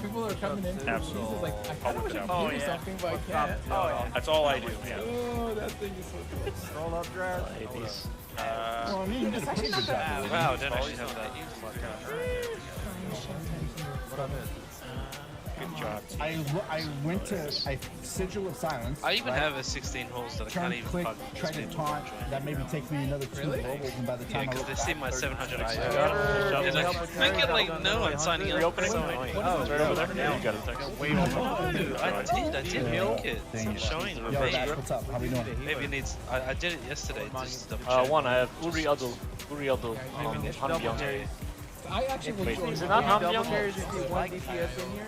people are coming in. Absolutely. It's like, I kind of wish I could do something, but I can't. That's all I do. Yeah. Oh, that thing is so good. Roll up, Drag. Well, I mean, it's actually good job. Wow, didn't actually have that. Good job. I went to Sigil of Silence. I even have a 16 holes that I Turn, can't even click, fucking try to spin. taunt. That maybe takes me another 2 levels, and by the Yeah, time because they see my 700 Got XP. it. And I get like, no, I'm signing up. Reopening? So annoying. Oh, it's right over there. Yeah, you got it. I did make it. It's showing Yo, me. Dash, what's up? How we doing? Maybe it needs. I did it yesterday. Just double check. One, I have Uriadul, Hanbyong. I actually will Wait, join. is it not Hanbyong? Double carries if you one DPS in here.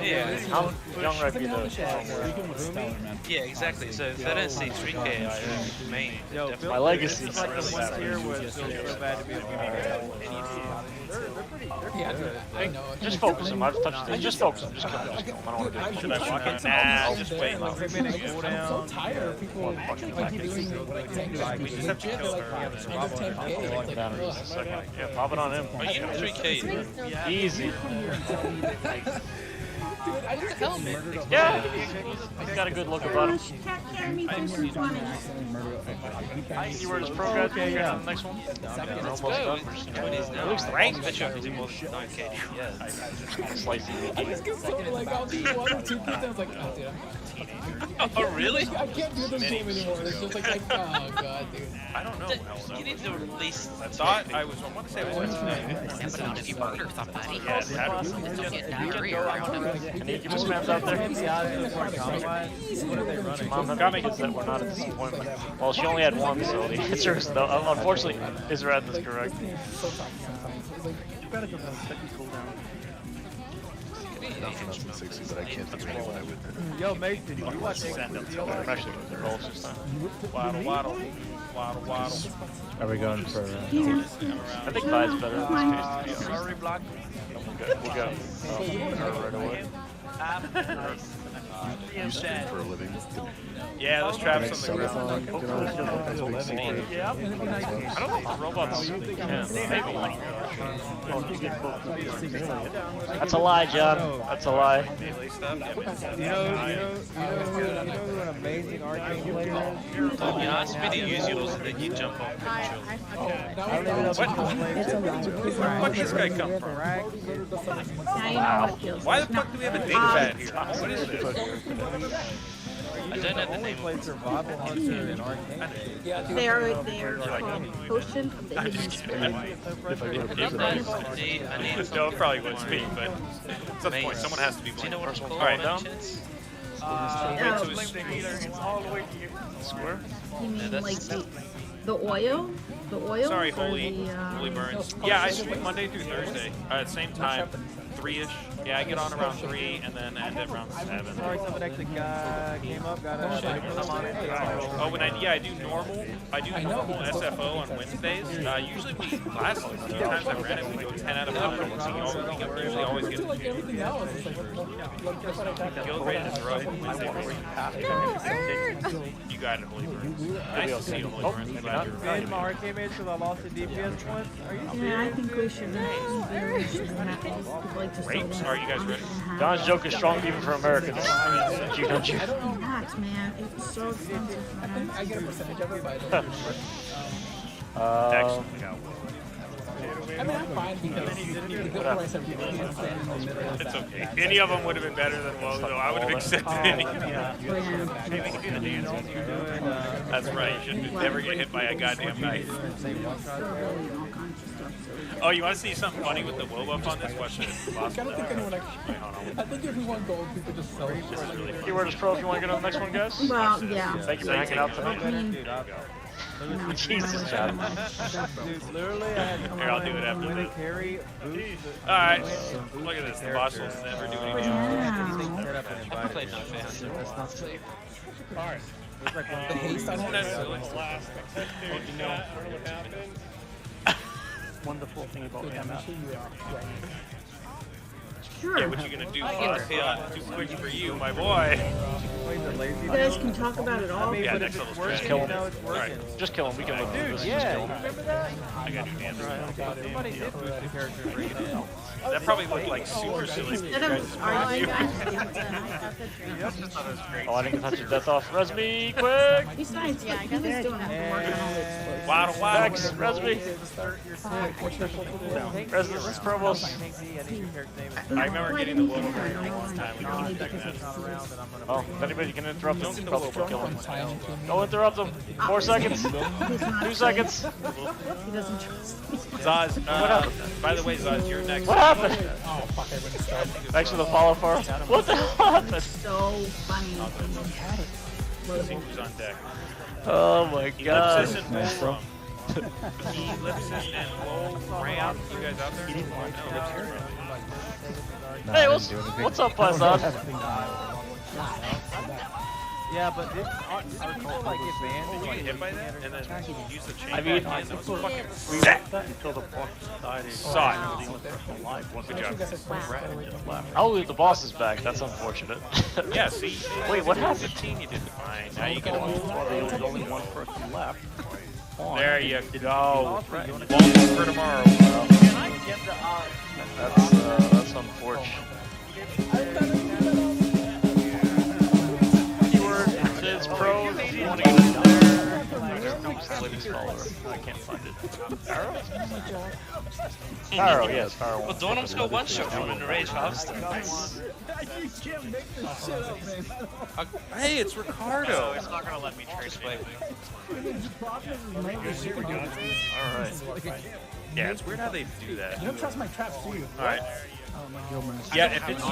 Yeah. Hanbyong might be the Speaking with Stellar, man. Yeah, exactly. So if I don't see 3K, I main. Yo, definitely. My legacy. It's like the one tier where it's so bad to be able to Yeah, I know. Just focus him. I've touched it. Just focus him. Just kill him. Just kill him. I don't want to do it. Should I walk in? Nah, just wait. I'm so tired of people like keep doing like 10K. We just have to kill like under 10K. It's like, ugh. Yeah, pop it on him. Are you 3K? Easy. Dude, I just help me. Yeah, he's got a good look about him. See where his pro got? Okay, yeah. Next one. We're almost done. We're just gonna At least rank. Bet you I can do more than 9K. Yeah. slice it. I just get so like I'll do 1 or 2 I was like, oh dude, Oh really? I can't do this game anymore. It's just like oh god, dude. I don't know. You need to release. I thought I want to say it was If you murder somebody, Yes, you'll get diarrhea around them. Any of you spams out there? What are they running? Mom, got me because that we're not at disappointment. Well, she only had one, so the answer is no. Unfortunately, Israel is correct. You gotta go check your cooldown. Nothing 60, but I can't think of anyone I would. Yo, mate, did you watch it? I'm actually going to roll this time. Waddle. Are we going for? I think Vi's better in this case, to be honest. Sorry, block. We'll go. Her right away. You stream for a living. Yeah, those traps on the ground. Yeah. I don't think the robots can. Maybe. That's a lie, John. That's a lie. You know who an amazing arcane player is? You asked me to use yours and then you jump on Where'd this guy come from? Wow. Why the fuck do we have a data pad here? What is this? I don't know the name. Played Survival Hunter and Arcane. They are called Potion of the Hidden Spirit. I need No, it probably wouldn't speak, but at some point someone has to be Do you know playing. what it's called? Alright, no? Square? You mean like the oil? The oil? Sorry, or Holy Burns. Yeah, I stream Monday through Thursday. At the same time, 3-ish. Yeah, I get on around 3 and then end at around 7. Sorry, someone actually came up, got a shit. Oh, I do normal. I do normal SFO on Wednesdays. Usually last few times I've ran it, we go 10 out of 100. We usually always get Like everything else, it's like guild rate is right. You got it, Holy Burns. Nice to see you, Holy Burns. Glad you're Man, my arcane mage because I lost the DPS once. Are you serious? Yeah, I think we should like to Rapes? Are you guys ready? Don's joke is strong even for Americans. Don't you? Packs, man. It's so expensive for them. I get a percentage of it, but I don't. Excellent. I mean, I'm fine because the price of it is in the middle of It's that. okay. Any of them would have been better than Woe, though. I would have accepted any. That's right. You should never get hit by a goddamn knife. Oh, you want to see something funny with the Woe buff on this? Watch this. I don't think anyone actually. I think if we want gold, people just sell it. Keyword is pro if you want to get on the next one, guys. Well, yeah. Thank you for hanging out tonight. I mean, Jesus, John. Dude, literally, I had Here, I'll do it after winner this. carry, boost. Alright, look at this. The boss will never do anything. I played no fans. That's not safe. Alright. It's like one The haste on That's it. silly. Wonderful thing about him. Sure. Yeah, what you gonna do? Too quick for you, my boy. You guys can talk about it all. Yeah, next level's Just trash. kill him. Alright. Just kill him. We can live with this. Just kill him. Remember that? I got new damage. Somebody did boost the character and bring it out. That probably looked like super silly. Instead of arguing, Oh, I didn't touch your death off. Res me, quick! besides, yeah, I guess he's doing it. Working on the explosion. Waddle, Max, waddle. res me. Res this promos. I remember getting the little guy one time when I was checking that. Oh, if anybody can interrupt him, probably kill him. Don't interrupt him. 4 seconds. 2 seconds. He doesn't trust me. Zaz, by the way, Zaz, you're next. What happened? Oh, fuck, I wouldn't start. Thanks for the follow, Far. What the hell happened? So funny. See who's on deck. Oh my god. Ellipsis and Wolfram. Ellipsis and Wolfram. You guys out there? No, Hey, what's up, Pazan? Yeah, but this, are people like get banned? you get hit by that and then use the chain. I mean, back in. That was fucking Until the boss decided. sucked. Good job. I'll leave the boss is back. That's unfortunate. Yeah, see? Wait, what happened? 15 you did fine. Now you get There was only one person left. There you go. Welcome for tomorrow. That's unfortunate. Keyword is pro. If you want to get it there. Living scholar. I can't find it. Arrow? Arrow, yes, Arrow. Well, Donum's got one shot from in the Rage Harvester. Hey, it's Ricardo. It's not gonna let me trace away. Alright. Yeah, it's weird how they do that. You don't trust my traps, do you? Alright. Yeah, if it's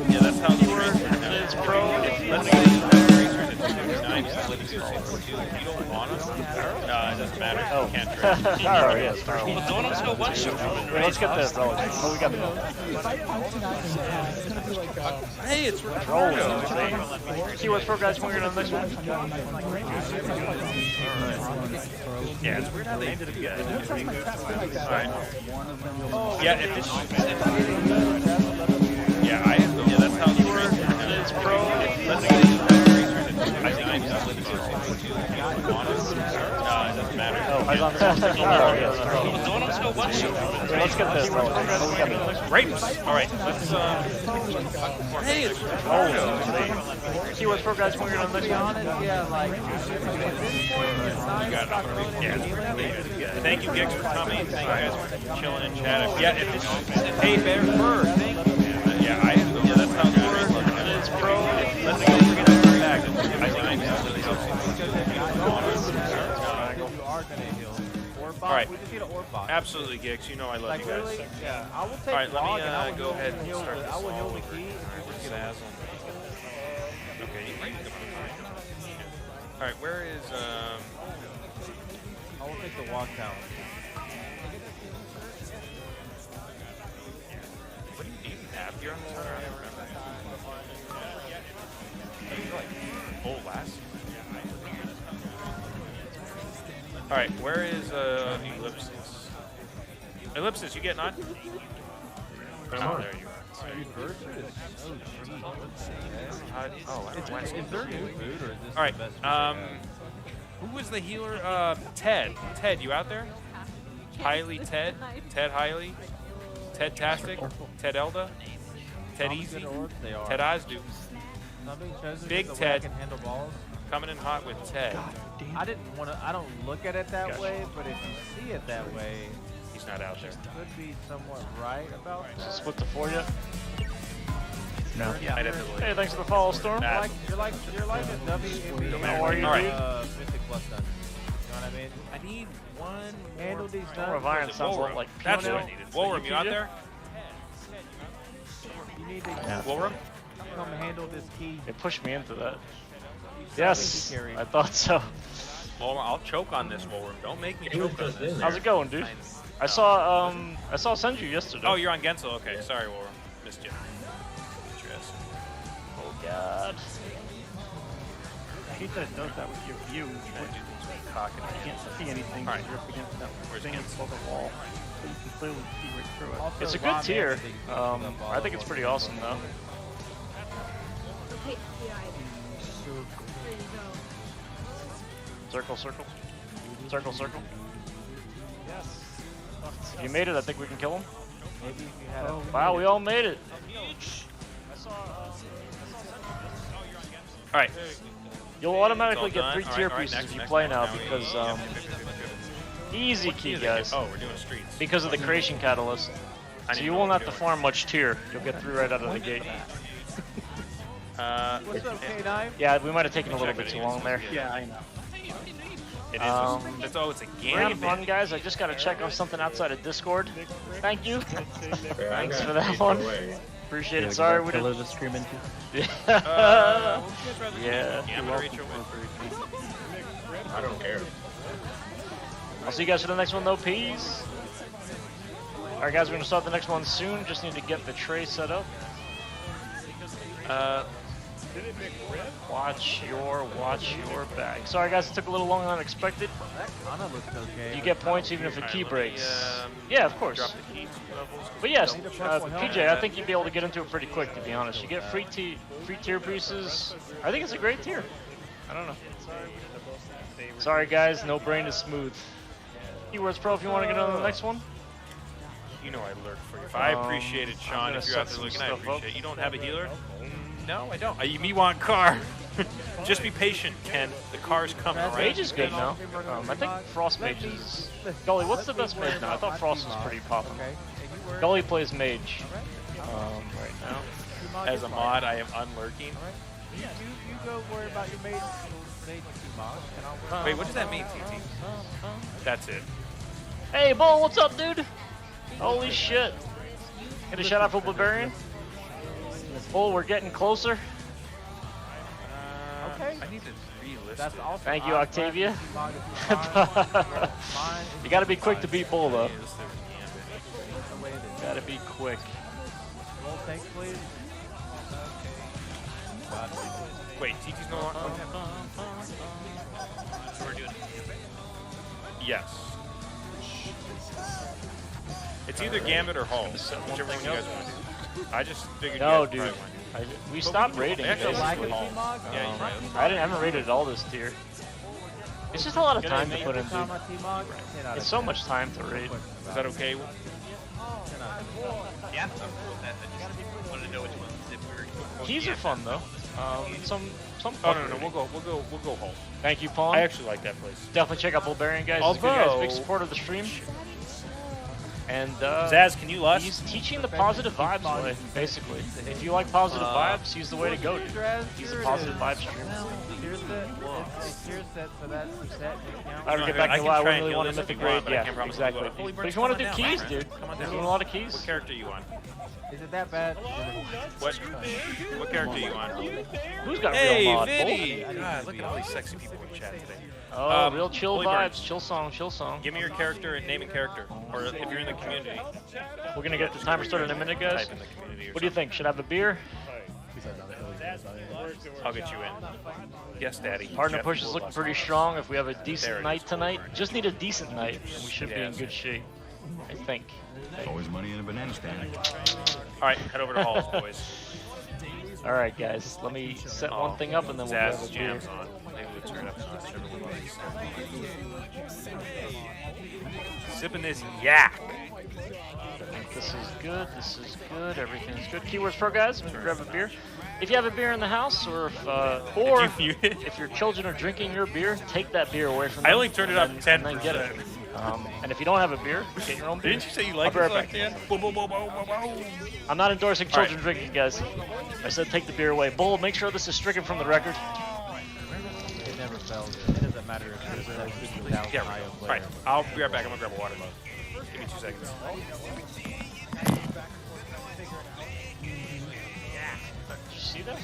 yeah, that's how the It's pro. let's say you don't want us. It doesn't matter. You can't trade. Arrow, yes, Arrow. Well, Donum's got one shot from in the Yeah, let's Rage get this. Harvester. Oh, we got the It's gonna be like, Hey, it's Ricardo. Keyword pro guys. Want to get on the next one? Yeah, it's weird how they do that. you don't trust my traps, do like that. Alright. Yeah, if it's yeah, yeah, that's how the It's pro. let's say I think I'm just living it doesn't matter. Arrow, yes, Arrow. Well, Donum's got one shot from in the Let's Rage get this. Harvester. Oh, we got the Grapes. Alright, let's hey, it's Ricardo. Keyword pro guys. Want to get on the next one? Yeah, like, Thank you, Gex, for coming. Thank you guys for chilling in chat. Yeah, if it's hey, Bear Fur, thank you. Yeah, yeah, that's how it is. Pro. Let's go. We're gonna come back. I think I'm just really you are gonna heal. Orb All right. We just need an orb box. Absolutely, Gex. You know I love Like you guys. literally, yeah. I will take All right, let me log and I will go ahead and heal start the, this I will heal all the over. key if you just get a Okay. All right, where is I will take the walk tower. what do you even have here on the center? I don't remember. Oh, last. All right, where is Ellipsis? Ellipsis, you getting on? Oh, there you are. Oh, I don't know. Is there new food or is this All right. the best food? Who was the healer? Ted. Ted, you out there? Hiley Ted? Ted Hiley? Ted Tastic? Ted Elda? Ted Easy? They are. Ted Osdu? Somebody chosen Big the way Ted. I can handle balls. Coming in hot with Ted. I didn't want to. I don't look at it that Gotcha. way, but if you see it that way, He's not out there. could be somewhat right about that. Split the 4 yet? No. I'd have to believe. Hey, thanks for the follow, Storm. Nah. You're like a WNBA. How are you, All right. Mythic Plus dungeon. You know what I mean? I need one. Handle these Storm of dungeons. Iron sounds a lot like That's Pino. what I needed. Wolram, you out there? You need to Wolram? come handle this key. It pushed me into that. You Yes, carry. I thought so. Wolram, I'll choke on this, Wolram. Don't make me choke on this. How's it going, dude? I saw Senju yesterday. Oh, you're on Gensel. Okay, sorry, Wolram. Missed you. Oh god. He said it does that with your view. You can't see anything. All right. You're up against that Where's thing Gensel? above the wall. So you can clearly see right through it. It's a good tier. I think it's pretty awesome though. Okay, yeah, there you go. Circle, circle. Circle, circle. If you made it, I think we can kill him. Wow, we all made it. Alright. You'll automatically get 3 tier pieces if you play now because, easy key, guys. Oh, we're doing streets. Because of the creation catalyst. So you won't have to farm much tier. You'll get 3 right out of the gate. What's up, K9? Yeah, we might have taken a little bit too long there. Yeah, I know. It is. It's a We're having gambit. fun, guys. I just got to check on something outside of Discord. Thank you. Thanks for that one. Appreciate it. Sorry we didn't. to scream into. Yeah. Yeah. Gambit or HOA? I don't care. I'll see you guys for the next one, though. Peace. All right, guys. We're gonna start the next one soon. Just need to get the tray set up. Watch your back. Sorry, guys. It took a little longer than expected. That kind of looks okay. You get points even if the key breaks. Drop Yeah, of course. the key levels. But yes, PJ, I think you'd be able to get into it pretty quick, to be honest. You get free tier pieces. I think it's a great tier. I don't know. Sorry, guys. No brain is smooth. Keywords Pro, if you want to get on the next one. You know I lurk for you. I appreciate it, I'm Sean. gonna If you're out set there looking, some I stuff appreciate up. it. You don't have a healer? No, I don't. Me want car. Just be patient, Ken. The car's coming, right? Mage is good now. I think Frost Mage is... Gully, what's the best mage now? I thought Frost was pretty poppin'. Gully plays Mage right now. As a mod, I am unlurking. You go worry about your mate. Wait, what does that mean, TT? That's it. Hey, Bull, what's up, dude? Holy shit. Get a shout out for Barbarian. Bull, we're getting closer. Okay. I need to relist That's it. awesome. Thank you, Octavia. You gotta be quick to beat Bull, though. Gotta be quick. Roll tank, please. Wait, TT's no longer. We're doing it. Yes. It's either Gambit or Hull, whichever one you guys want to do. I just figured No, you guys dude. probably want to. We stopped rating it, Actually, basically. Hull. Yeah, you're right. I haven't rated all this tier. It's just a lot of time to put into. It's so much time to rate. Is that okay? Yeah. I just wanted to know which ones if we were. Keys are fun though. Some Oh fun. no, we'll go Hull. Thank you, Pawn. I actually like that place. Definitely check out Bulbarian, guys. He's a good guy. He's a big Although- supporter of the stream. And Zaz, can you lust? he's teaching the positive vibes way, basically. If you like positive vibes, he's the way to go, dude. He's a positive vibe streamer. Tier set. It's tier set, so that's the set discount. I would get back I to can why I try wouldn't and really do want to this if mythic you want, grade. but I Yeah, can't promise exactly. we'll go down. But if you want to do Come on keys, down, dude, man. Come on there's down. a lot of keys. What character you on? Is it that bad? What character you on? Who's got Hey, real mod? Vinny! God, look at all these sexy people in chat today. Oh, real chill Holy Burn. vibes, chill song, chill song. Give me your character and name and character, or if you're in the community, We're gonna get the timer started in a minute, guys. type in the community. Or What do you think? Should I have a beer? I'll get you in. Yes, Daddy. Partner Jeff push is looking pretty strong. If we have a There decent it night is. tonight, just need a decent night, and we should be in Yes. good shape. I think. Always money in a banana stand. All right, head over to Halls, boys. All right, guys. Let me set one thing up, and then we'll have a Zaz beer. jams on. Maybe we'll turn it up. Sipping this yak. This is good. This is good. Everything's good. Keywords Pro, guys. I'm gonna grab a beer. If you have a beer in the house, or Did you mute it? if your children are drinking your beer, take that beer away from them. I only turned it up and 10%. then get it. And if you don't have a beer, get your own beer. Didn't you say you I'll like be right it back. Dan? Boom, boom, boom, boom, boom, boom. I'm not endorsing All right. children drinking, guys. I said take the beer away. Bull, make sure this is stricken from the record. It never fails. It doesn't matter if it's a down Yeah, high all right. I'll be right back. I'm gonna grab a water. Give me 2 seconds. Did you see that?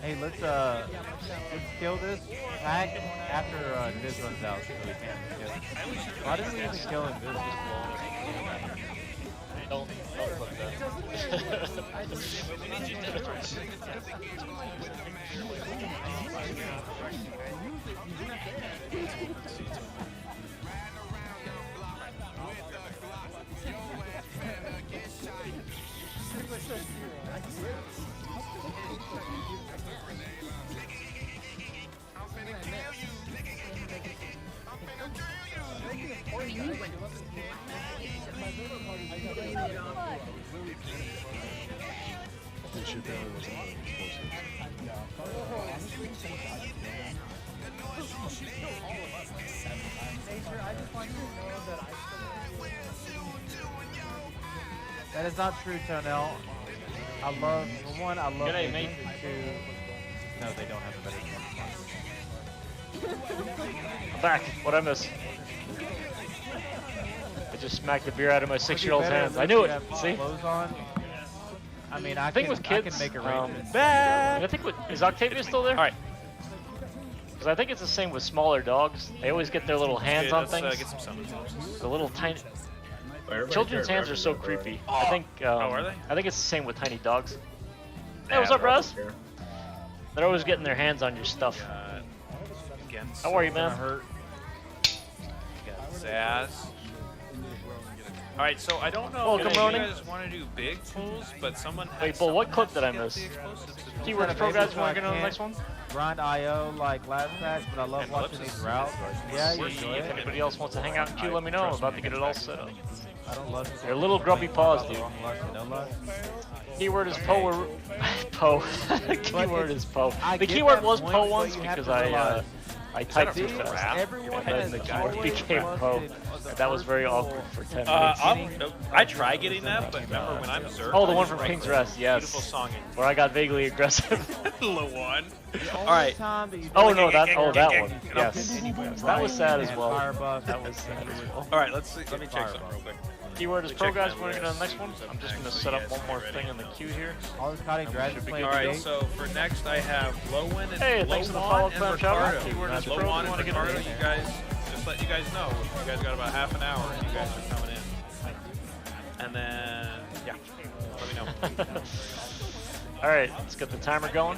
Hey, let's kill this pack after Niz runs out so we can. Why didn't we even kill him this long? Don't clip that. That is not true, Tonell. I love, for one, I love G'day, mate. two. No, they don't have a better I'm back. What'd I miss? I just smacked the beer out of my 6-year-old's hands. I knew it. See? Clothes on. I mean, I think can, with kids, I can make arrangements. I think is Octavia still there? All right. Because I think it's the same with smaller dogs. They always get their little hands on things. Get some summons. The little tiny. Everybody Children's cared hands are so about everybody. creepy. I think. are they? I think it's the same with tiny dogs. Hey, Nah, what's up, bro. Raz? They're always getting their hands on your stuff. Again, How are you, man? Hurt. Zaz. All right, so I don't know Welcome, if you Ronan. guys want to do big pulls, but someone. Wait, Bull, what clip did I miss? Keywords Pro guys want to get on the next one? Grind IO like last match, but I love And watching Ellipsis. these routes. Yeah, you If enjoy it. anybody else wants to hang out in queue, let me know. I'm about to get it all set up. I don't love They're little grubby paws, dude. No love. Keyword is Poe or Poe. Keyword is Poe. I The get keyword that was point, Poe but once you have because to realize- I typed too a fast. rap? Everyone And then has the keyword always became Poe. busted the That was very first awkward pull. for 10 minutes. I try getting that, but remember when I'm Zerg? Oh, the I one just from write King's the Rest, yes. Beautiful song Where I got vaguely aggressive. in Lawan. The only Alright. time that you Oh don't no, that get one. Yes. anybody Yes, that was sad as and well. fire buff, That was sad as well. All right, let me check something real quick. Keyword is Let me Pro check guys. my Want to get on the list. next one? I'm just gonna Actually, set up yes, one more ready. thing in the queue here. All this Cotty Dragon playing All right, today. so for next I have Lowen and Hey, thanks for the follow-up time, shout out. Ricardo. Keyword is Pro. Lowen You and wanna get Ricardo, in you there? guys, just let you guys know. You guys got about half an hour and you guys are coming in. And then, yeah, let me know. All right, let's get the timer going.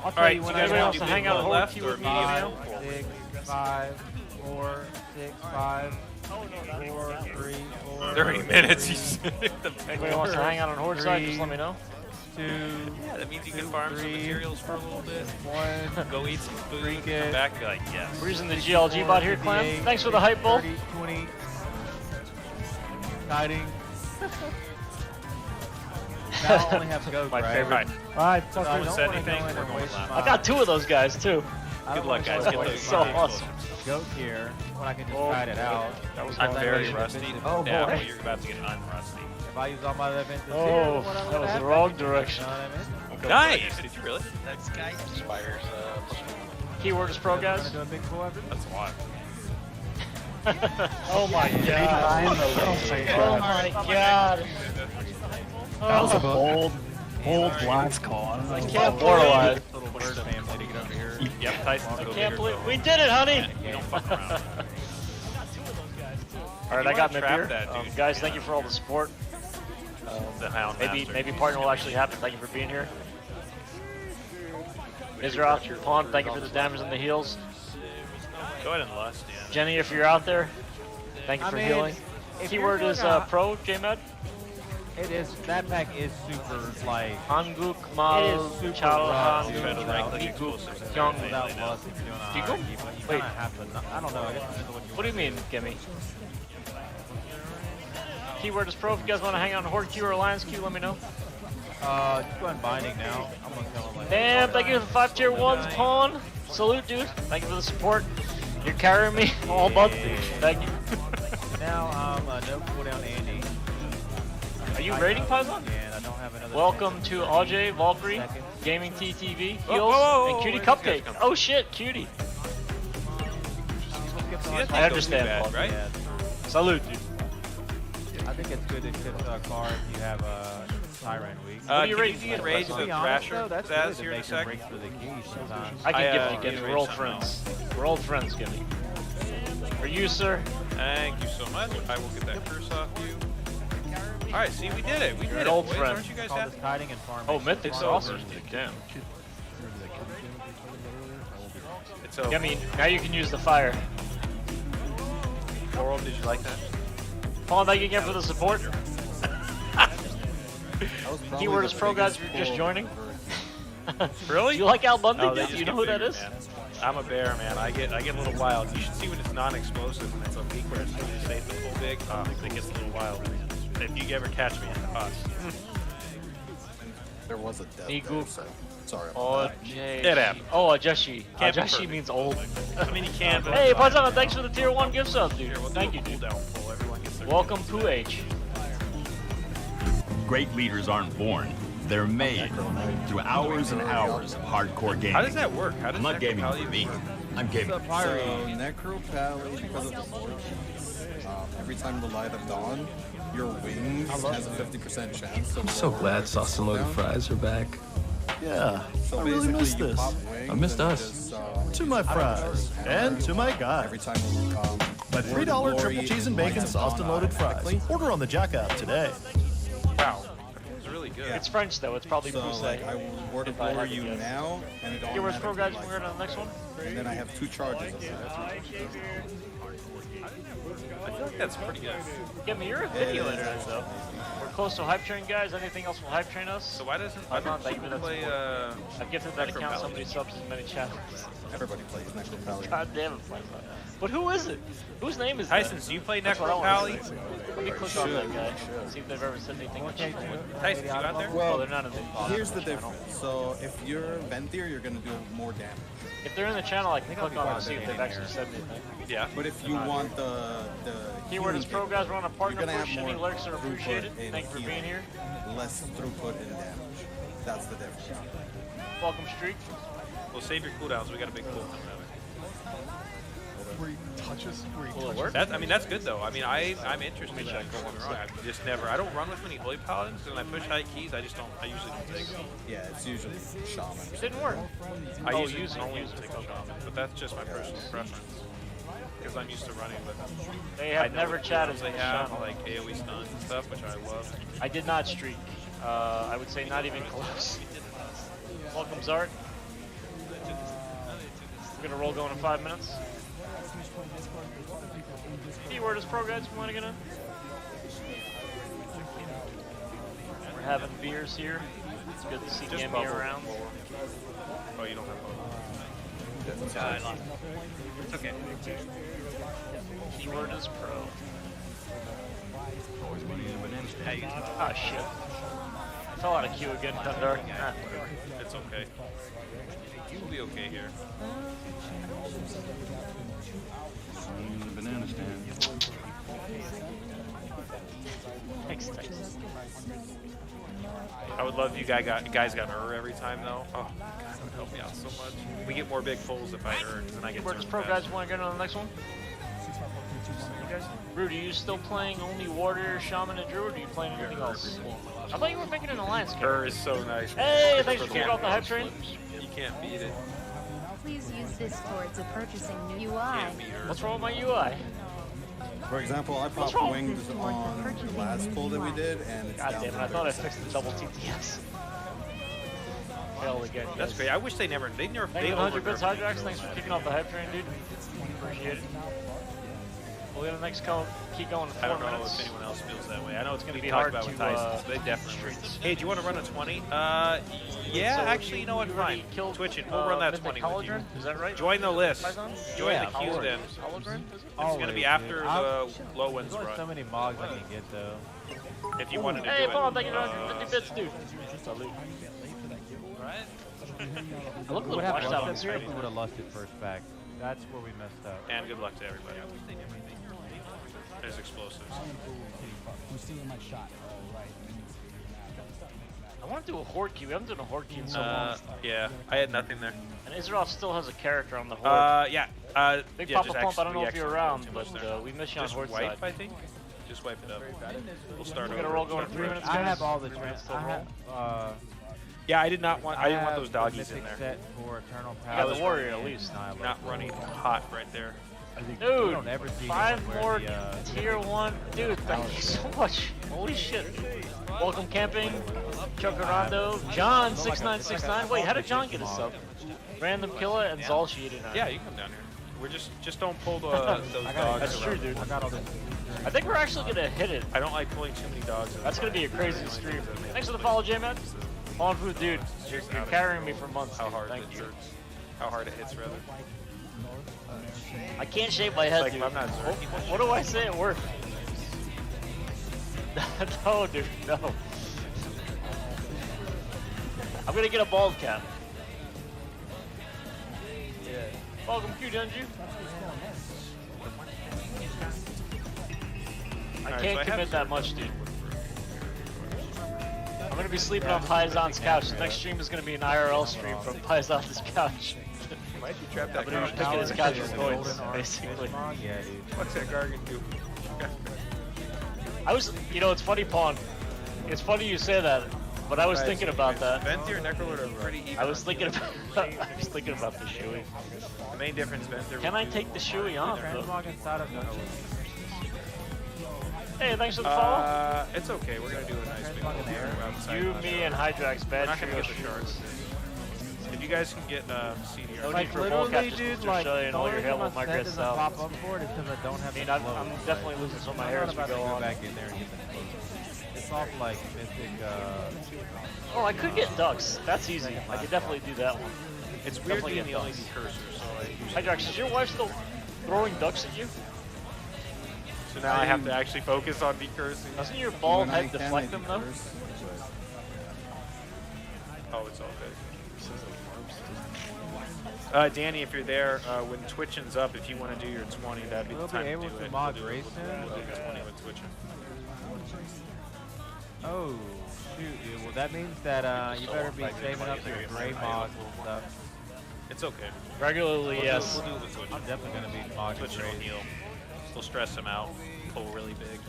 I'll tell All right, you so when you guys I want want to to do hang big out pull and hold left or keyword medium medium? now? 6, 5, 4, 6, 5, 4, 3, 4. 30 minutes, he's Anybody wants to hang out on Horde side, just let me know. 2, Yeah, that means you can farm some 3, materials for a little bit. 1. Go eat some food, Drink come it. back and be like, yes. We're using the GLG bot here, Clem. 58, Thanks for the hype, Bull. 30, 20. Kiting. Now I only have goat, My right? favorite. Alright, So I fuckers. don't said wanna go anything, in we're and going waste left. my- I got 2 of those guys too. I Good don't luck, wanna guys. Get waste those so my awesome. Goat here when I can just Oh, ride it out. That was I'm That very way rusty. defensive. Oh, boy. Yeah, you're about to get unrusty. If I use all my events this Oh, year, what I that would was have, the wrong you direction. know what I mean? Nice! Did you really? That's guy inspires. Keyword is Pro I'm guys. gonna do a big pull after this. That's a lot. Oh my god. Oh my god. That was a bold blast call. I can't believe it. Little bird family to get over here. Yep, Tyson's I go can't bigger, believe though. we did it, honey. You don't fuck around. All right, You I got wanna my trap beer. that dude, Guys, thank you for all the support. The Hound Master. Maybe partner will actually happen. Thank you for being here. Israel, Pawn, thank you for the damage and the heals. Go ahead and lust, yeah. Jenny, if you're out there, thank you I for mean, healing. if Keyword you're is doing a- Pro, JMed. It is, that pack is super, like, Hanguk, it Mal, is super Chal, rough, You try to dude, right without- click exclusives. Young without Right now. lust, if you're doing a Do you go? hierarchy, but you Wait. kinda have to, I don't know, I guess it depends on what you What do you mean, Gimme? Keyword is Pro. If you guys want to hang out on Horde Q or Alliance Q, let me know. just go ahead and binding now. I'm gonna tell him like. Damn, thank you for the 5 tier 1s, Pawn. Salute, dude. Thank you for the support. You're carrying me all month. Thank you. Now I'm no cooldown Andy. Are you rating Python? And I don't have another. Welcome to Aj, Valkyrie, Second. Gaming TTV, Whoa, Heels, whoa, whoa, and whoa, Cutie where'd you guys Cupcake. come from? Oh shit, Cutie. I understand, bad, Paul. right? Yeah, Salute, dude. I think it's good to tip a car if you have a Siren week. What are you Can rating? you get raised To the be honest, Thrasher though, that's Zaz really here the in a make or sec? break for the keys sometimes. I can I, give it give again. it We're old something friends. We're old friends, Gimme. For you, sir. Thank you so much. I will get that curse off you. Alright, see, we did it. We did An it. old boys. friend. Aren't you guys Call happy? this hiding and farming. Oh, Mythic Saucer. Damn. It's over. Yeah, I mean, now you can use the fire. Coral, did you like that? Paul, thank you again for the support. Keyword is pro guys if you're just joining. Really? Do you like Al Bundy? Oh, they Do just you know get who that bigger, is? man. I'm a bear, man. I get a little wild. You should see when it's non-explosive and it's a weak where it's just say it's full big. It gets a little wild. If you ever catch me in the box. There was a death Nigu. there, so sorry about Oh, that. It happened. Oh, Ajeshi. Can't be Ajeshi perfect. means old. I mean, you can, but Hey, Pazana, thanks for the tier 1 gift sub, dude. Here, we'll Thank do you, a dude. cooldown pull. Everyone gets their Welcome, Pooh H. Great leaders aren't born. They're made through hours and hours of hardcore gaming. How does that work? How does I'm not gaming Necropally for me. work? I'm gaming. So Necropally, because of the origins, every time the light of dawn, your wings has a 50% chance. So I'm so glad Sauce and Loaded Fries are back. Yeah, So I really basically, missed you this. pop wings I missed and us. just, To my fries and to my guy. every time My $3 triple cheese and bacon sauce and loaded fries. Order on the Jack app today. Wow. It's really good. It's French, though. It's probably So Poussey. like I will word of If I had lore to you guess. now, and it Keywords pro guys, automatically we're going to the next one. and then I have 2 charges of that. I feel like that's pretty good. Give me your video editor, though. We're close to hype train, guys. Anything else will hype train us? So why doesn't I'm not people thank you, play I've gifted that account Necropally? so many subs in many channels. Everybody plays Necropally. God damn it, Flame. But who is it? Whose name is Tyson, that? do you play That's what I wanna Necropally? see. Let me click on that guy. See if they've ever said anything. Tyson, you out there? Oh, Well, they're not in the here's the difference. So if you're Venthyr, you're gonna do more damage. If they're in the channel, I can click on it and see if they've actually said anything. Yeah. But if you want the Keyword healing is pro kit, guys. We're on a partner you're gonna push. have Any more lurks are throughput appreciated. in Thank you for being healing, here. less throughput in damage. That's the difference. Welcome, Streak. Well, save your cooldowns. We got a big pool coming out. Where he touches, where he Will it touches. work? I mean, that's good though. I mean, I'm interested in that. Don't get me wrong. I just never. I don't run with many holy paladins because when I push high keys, I just don't. I usually don't take them. Yeah, it's usually shaman. It didn't work. I Oh, usually using- only using, take okay. shaman, but that's just my personal preference because I'm used to running with. They I have know never what chatted tools with they the have, channel. like AOE stuns and stuff, which I love. I did not streak. I would say not even close. Welcome, Zart. We're gonna roll going in 5 minutes. Keyword is pro guys. We want to get in. We're having beers here. It's good to see Just Gammy bubble. around. Oh, you don't have bubble. It's okay. Keyword is pro. Always money in a banana stand. Ah, shit. I fell out of queue again, Thunder. Ah, whatever. It's okay. We'll be okay here. Money in the banana stand. Thanks, Tyson. I would love if you guys got every time though. Oh, God, that would help me out so much. We get more big pulls if I earn, and I get Keyword is turned pro fast. guys. Want to get on the next one? Rudy, you still playing only Warrior, Shaman, and Druid, or are you playing anything else? I thought you were making an alliance Her character. is so nice. Hey, thanks for the kicking off the hype train. You can't beat it. Please use this towards a purchasing new UI. Can't beat her. What's wrong with my UI? For example, I popped wrong? wings on the last pull that we did, and it's God down damn to it, I thought I 30%. fixed the double TTS. Failed again. That's guys. great. I wish they never. They Thank they you, 100 bits, over-nerfed Hydrax. so Thanks for much. kicking off the hype train, dude. Appreciate it. We'll get the next keep going in I 4 don't know minutes. if anyone else feels that way. I know it's going to It'd be be talked hard about with to, Tyson, but they definitely. Hey, do you want to run a 20? Yeah, So actually, you know what? you Fine. already killed, Twitch it. We'll run that Mythic 20 with you. Cauldron? Is that right? Join the list. Python? Join Yeah, the queues then. Cauldron? It's going to be after the low winds There's only so run. many mogs I can get though. If you wanted to Hey, do Paul, it. thank you for 150 bits, dude. Salute. I look a little What washed happened out on up this here if video. we would have lusted first back? That's where we messed up. And good luck to everybody. There's explosives. Who's stealing my shot? Oh, right. I want to do a horde queue. We haven't done a horde queue in so long. Yeah, I had nothing there. And Israel still has a character on the horde. Yeah. Big yeah, Papa just Pump, I don't know we if you're actually around, too but much there. we miss you on Just horde wipe, side. I think. Just wipe it up. We'll start We're over. gonna roll going 3 minutes, I guys. have all the 3 minutes trans. till I roll. have, Yeah, I didn't want have those the doggies in mythic there. set for Eternal You Power. got the warrior at least. Nah, I love Not running hot right there. We don't ever Dude, see 5 anyone more wear the, tier 1. Dude, thank you so much. Holy shit. Welcome camping, Chuckarando, John 6969. Wait, how did John get a sub? Random Killer and Zalshi 89. Yeah, you can come down here. We're just don't pull those dogs. That's true, dude. I got all this. I think we're actually gonna hit it. I don't like pulling too many dogs. That's gonna be a crazy stream. Thanks for the follow, J-Man. On food, dude. You're carrying me for months. How Dude. hard Thank it you. hurts. How hard it hits, rather. I can't shave my head, Like, dude. if I'm not What do I say at work? No, dude, no. I'm gonna get a bald cap. Yeah. Welcome, Q-Denju. I Alright, can't so I commit have that much, dude. I'm gonna be sleeping on Paison's couch. The next stream is gonna be an IRL stream from Paison's couch. You might be trapped I'm that gonna be picking his couch for points, basically. Yeah, dude. What's that Gargan do? I was, you know, it's funny, Pawn. It's funny you say that, but I was thinking about that. Venthyr and Necrolord are pretty even. I was thinking about the shoey. The main difference, Venthyr. Can I take the shoey off? though? Transmog inside of dungeon. Hey, thanks for the follow. It's okay. We're gonna do a nice big outside. You, me, and Hydrax, We're bad not gonna trio get the shards. shooters. If you guys can get CDR. No Like need for a literally, Volcat, just dude, Mr. like Shelley and all your hair my will migrate doesn't south. pop up for it is because I don't have I mean, the I'm clothes. definitely losing some of my hair I'm as we about to go go on. back in there and get the clothes. It's off like Mystic, Oh, I could get ducks. That's easy. I could definitely do that one. It's weird Definitely being get the LED ducks. cursor, so I usually... Hydrax, is your wife still throwing ducks at you? So now I have to actually focus on decursing. Doesn't your bald When I head can, deflect I them though? decurse, Oh, it's all good. Danny, if you're there, when Twitching's up, if you want to do your 20, that'd be We'll the be time able to do to it. mod We'll do Grayson? 20 with Twitching. oh shoot, dude. Well, that means that you better be saving up your gray mods and stuff. It's okay. Regularly, yes. We'll do it with Twitching. I'm definitely gonna be modding Twitching will Grayson. heal. Still stress him out. Pull really big.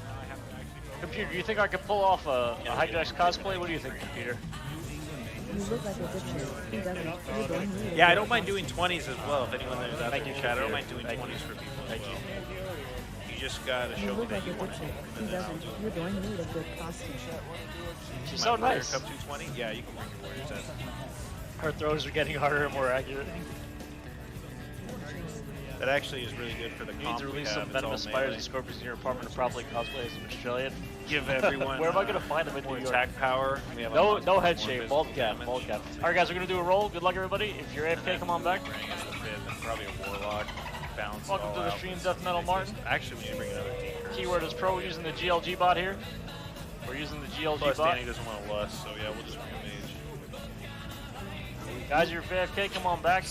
Computer, do you think I could pull off a Hydrax cosplay? What do you think, Computer? You look like a dipshit. He doesn't. You're going to need Yeah, I don't mind doing 20s as well. If anyone there's out there Thank in you, chat, I don't Computer. mind doing Thank 20s you. for people as Thank well. you. You just gotta You show me look like that a you want it. dipshit. He And then I'll doesn't. do it. You're going to need a good costume. She's My so Warrior nice. Cup 220? Yeah, you can bring your Warriors in. Her throws are getting harder and more accurate. That actually is really good for the You need comp to we release have. some It's all venomous spiders melee. and scorpions in your apartment and properly cosplay as an Australian. Give everyone Where am I gonna find them in more New York? attack power. We have a No, lot no more head physical shave, bald cap, damage. bald cap. All right, guys, we're gonna do a roll. Good luck, everybody. If you're AFK, come on back. Bring in the fifth and probably a warlock. Balance it Welcome all to the out. stream, Death Metal Martin. Actually, we need to bring another tinker. Keyword is pro. We're using the GLG bot here. We're using the GLG Plus, bot. Danny doesn't want to lust, so yeah, we'll just bring a mage. Guys, you're AFK, come on back.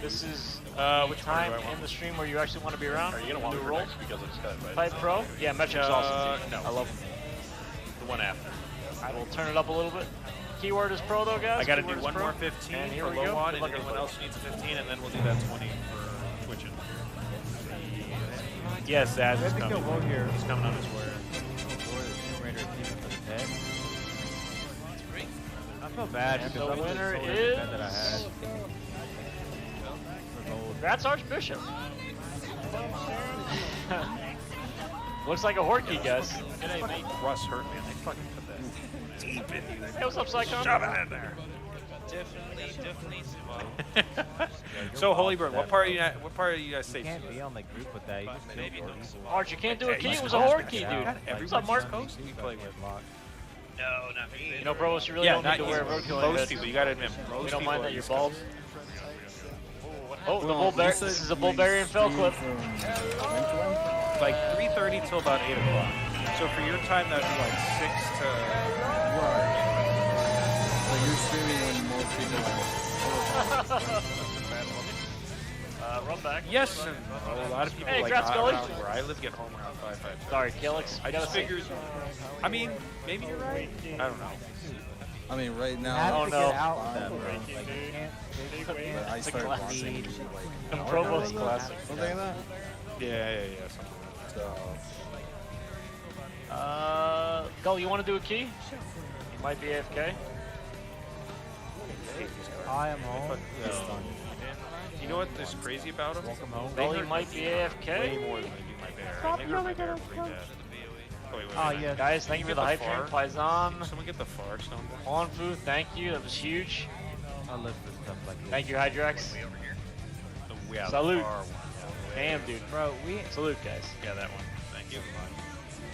This is Which time one do I want? in the stream where you actually want to be around. Are you gonna want do me a for roll? next because it's cut, right? Type pro? Yeah, Metric's awesome. No. I love him. The one after. I will turn it up a little bit. Keyword is pro though, guys. I gotta Keyword do is one pro. more 15 And here for we low go. mod, Good and luck, everyone everybody. else needs a 15, and then we'll do that 20 for Twitching. Yes, Zaz I is think coming. he'll go here. He's coming on his way. I feel bad And because the I'm winner the is- event that I had. That's Archbishop. Looks like a Horky, guys. G'day, mate. Russ hurt me, and they fucking put that deep in you. Hey, what's up, Psychon? Shove it in there. Definitely. So, Holybird, what part are you guys You safe? can't be on the group with that. You just Maybe kill hooks. Arch, you can't do a key. East It was a Coast, Horky, man. dude. God, What's everyone's up, Mark? East Coast? You play with. No, not me. You know, bros, you really Yeah, don't need not to you. wear a roadkill on your Most head. people, you gotta admit, most We don't people mind are that you're East bald. Coast. Oh, the Well, bull bear. you This said is a Bulbarian fell clip. Like 3:30 till about 8 o'clock. So for your time, that'd be like 6 to. Right. So you're streaming when most people are. Run back. Yes, and a lot of people Hey, like Gratz Gully. around where I live get home around 5. Sorry, Killix. I just figured. I mean, maybe you're right. I don't know. I mean, right You now. have Oh, to no. get out with that, bro. Like, you can't. But I It's a started classic. watching like And Provost Classic. something like that. Yeah. Something like that. So Gull, you want to do a key? You might be AFK. I am home. You know what is crazy about him? Belly might be AFK. Way more than they do my bear. Stop They hurt my bear pretty bad. Oh, wait, Oh, yeah. Guys, thank you for the hype train. Paisan. Someone get the far stone. Honfu, thank you. That was huge. I live for stuff like this. Thank you, Hydrex. Yeah, Salute. the far one. Damn, dude. Bro, Salute, guys. Yeah, that one. Thank you.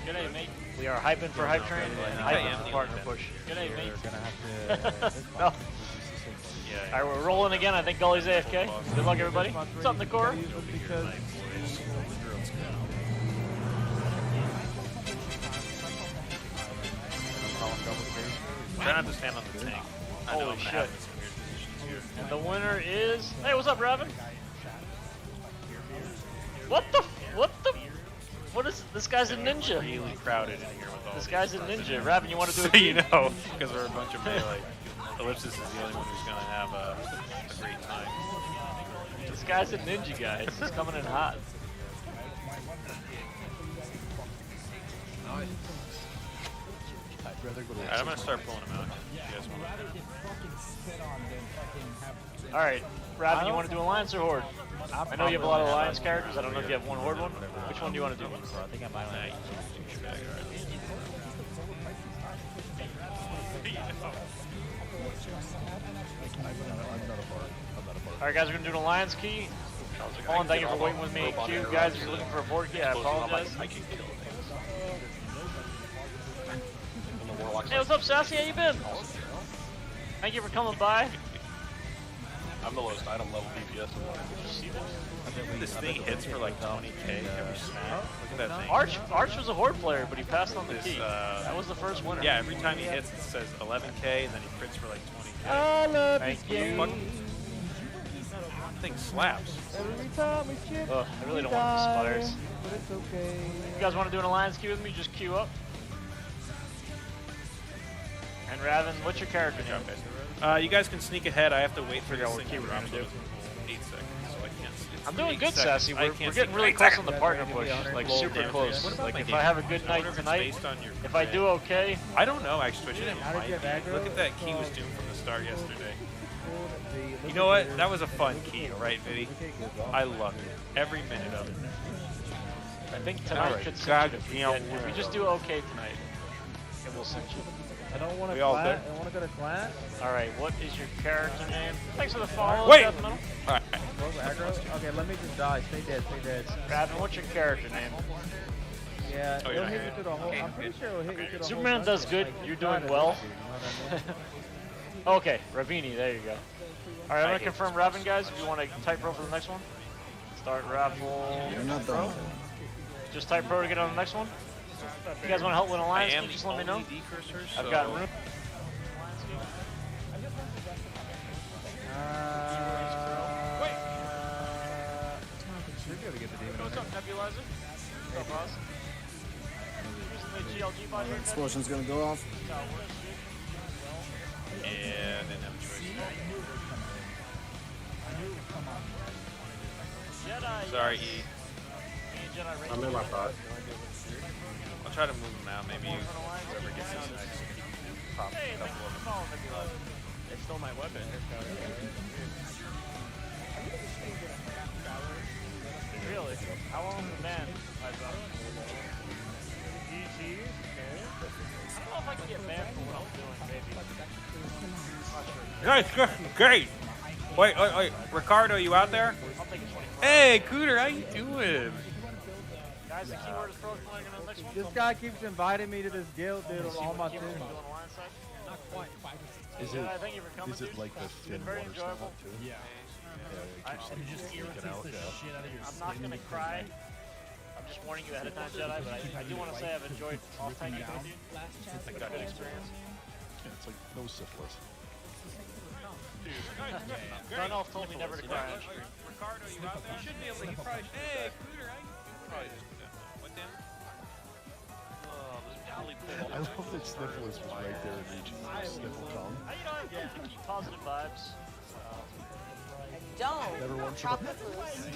Good day, mate. We are hyping for hype train and hyping for partner push. Good day, mate. We're gonna have to. No. Alright, we're rolling again. I think Gully's AFK. Good luck, everybody. What's up, Nakora? Because Try not to stand on the tank. I know Holy I'm gonna shit. have some weird positions here. And the winner is... Hey, what's up, Raven? What the... What is... This guy's a ninja. Really crowded in here with all This guy's a ninja. Raven, you want to do so a you know, because we're a bunch of melee. Ellipsis is the only one who's gonna have a great time. This guy's a ninja, guys. He's coming in hot. Alright, I'm gonna start pulling them out. You guys want Alright, Raven, you want to do Alliance or Horde? I know you have a lot of Alliance characters. I don't know if you have one Horde one. Which one do you want to do? I think I might want Alright, guys, we're going to do an Alliance key. Colin, thank you for waiting with me. Q, guys, if you're looking for a board key, I apologize. I can kill things. Hey, what's up, Sassy? How you been? Thank you for coming by. I'm the lowest item level DPS. This thing hits for like 20k every snap. Look at that thing. Arch was a Horde player, but he passed on the This, key. That was the first winner. Yeah, every time he hits, it says 11k, and then he crits for like 20k. I love Thank this you. game. That thing slaps. Every time we chip, Ugh, I really don't want the spires. but it's okay. You guys want to do an Alliance queue with me? Just queue up. And Raven, what's your character name? You guys can sneak ahead. I have to wait for Figure out this what thing key to we're drop, gonna so do. it's 8 seconds, so I can't see. I'm doing good, 8 seconds. Sassy. I We're can't getting see. really 8 close on seconds. the partner push. Like, Low super damage. close. What about Like, my if game? I have a good I night wonder if it's tonight, based on your if I do okay, I don't know, actually. Twitch didn't How did you invite get me. aggro? Look at that key was doomed from the start yesterday. You know what? That was a fun key, alright, Viddy? I loved it. Every minute of it. I think tonight Alright, could God cinch it. damn If we just do okay tonight, it will cinch it. I don't want to We all class. good? I want to go to class. Alright, what is your character name? Thanks for the follow. Wait! Death Metal. Alright. Aggro? Okay, let me just die. Stay dead. Stay dead. Raven, what's your character name? Yeah, Oh, it'll you're hit not you through the whole. I'm pretty sure it'll hit you through the Superman whole. does good. You're doing well. Okay, Ravini, there you go. Alright, I'm gonna confirm Raven, guys. If you want to type pro for the next one, start raffle. You're not done. Just type pro to get on the next one. If you guys want to help with an alliance, I am just the let me know. only decursor, I've so- got room. Should be able to get the demon. What's up, Nebulizer? What's up, boss? Using the GLG bot here. Explosion's gonna go off. Yeah, I didn't have a choice. Jedi. Sorry, E. Me and Jedi race. I'm in my thought. I'll try to move them out. Maybe whoever gets this next. Pop a Hey, thanks couple for of them. following Nebulizer. They stole my weapon. Really? How long has it been? GG. I don't know if I can get banned for what I'm doing, maybe. Nice, great. Wait. Ricardo, you out there? I'll take a 24. Hey, Cooter, how you doing? Guys, the keyword is pro. Can I get on the next one? This guy keeps inviting me to this guild, dude, on all my Keyword tunes. doing alliance side? Not quite. Is Jedi, it, thank you for coming, is it dude. like the It's thin been very water stuff enjoyable. too? Yeah. Yeah, it keeps It just leaking irritates out, the yeah. shit out of your I'm not skin gonna because, cry. like, I'm just warning you ahead of time, Jedi, but I do want to say I've enjoyed off tanking with you. It's a good experience. Yeah, it's like no syphilis. Gunolf told me never to cry on stream. Ricardo, you out there? You should be able to. You probably should. Hey, Cooter, how you doing? What then? I love that syphilis was right there in each sniffle tongue. You know, I have to keep positive vibes. Never one for chocolate mousse.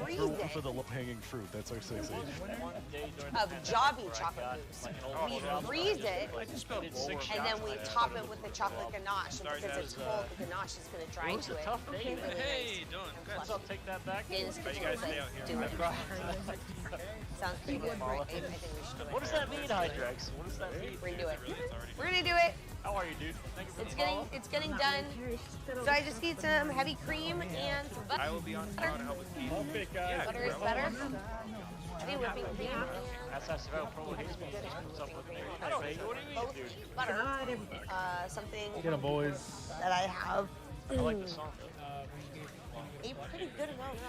Freeze it. for the low-hanging fruit. That's our sexy. Of Jobby chocolate mousse. We freeze it, and then we top it with the chocolate ganache. And because it's cold, the ganache is going to dry to it. Hey, Really doing good. What's up? Take that back. nice. Right, you guys stay out here. Do it. Sounds pretty good, right? I think we should do it. What does that mean, Hydrax? What does that mean? We're gonna do it. We're gonna do it. How are you, dude? Thank you for It's the follow. getting done. So I just need some heavy cream and some butter. I will be on call to help with Keith. Yeah, Butter is better. I think whipping cream That's how Survival Pro hates me. What's up with me? I don't hate you. What do you mean, dude? and butter. Something Get 'em, boys. that I have. I like the song. A pretty good amount of.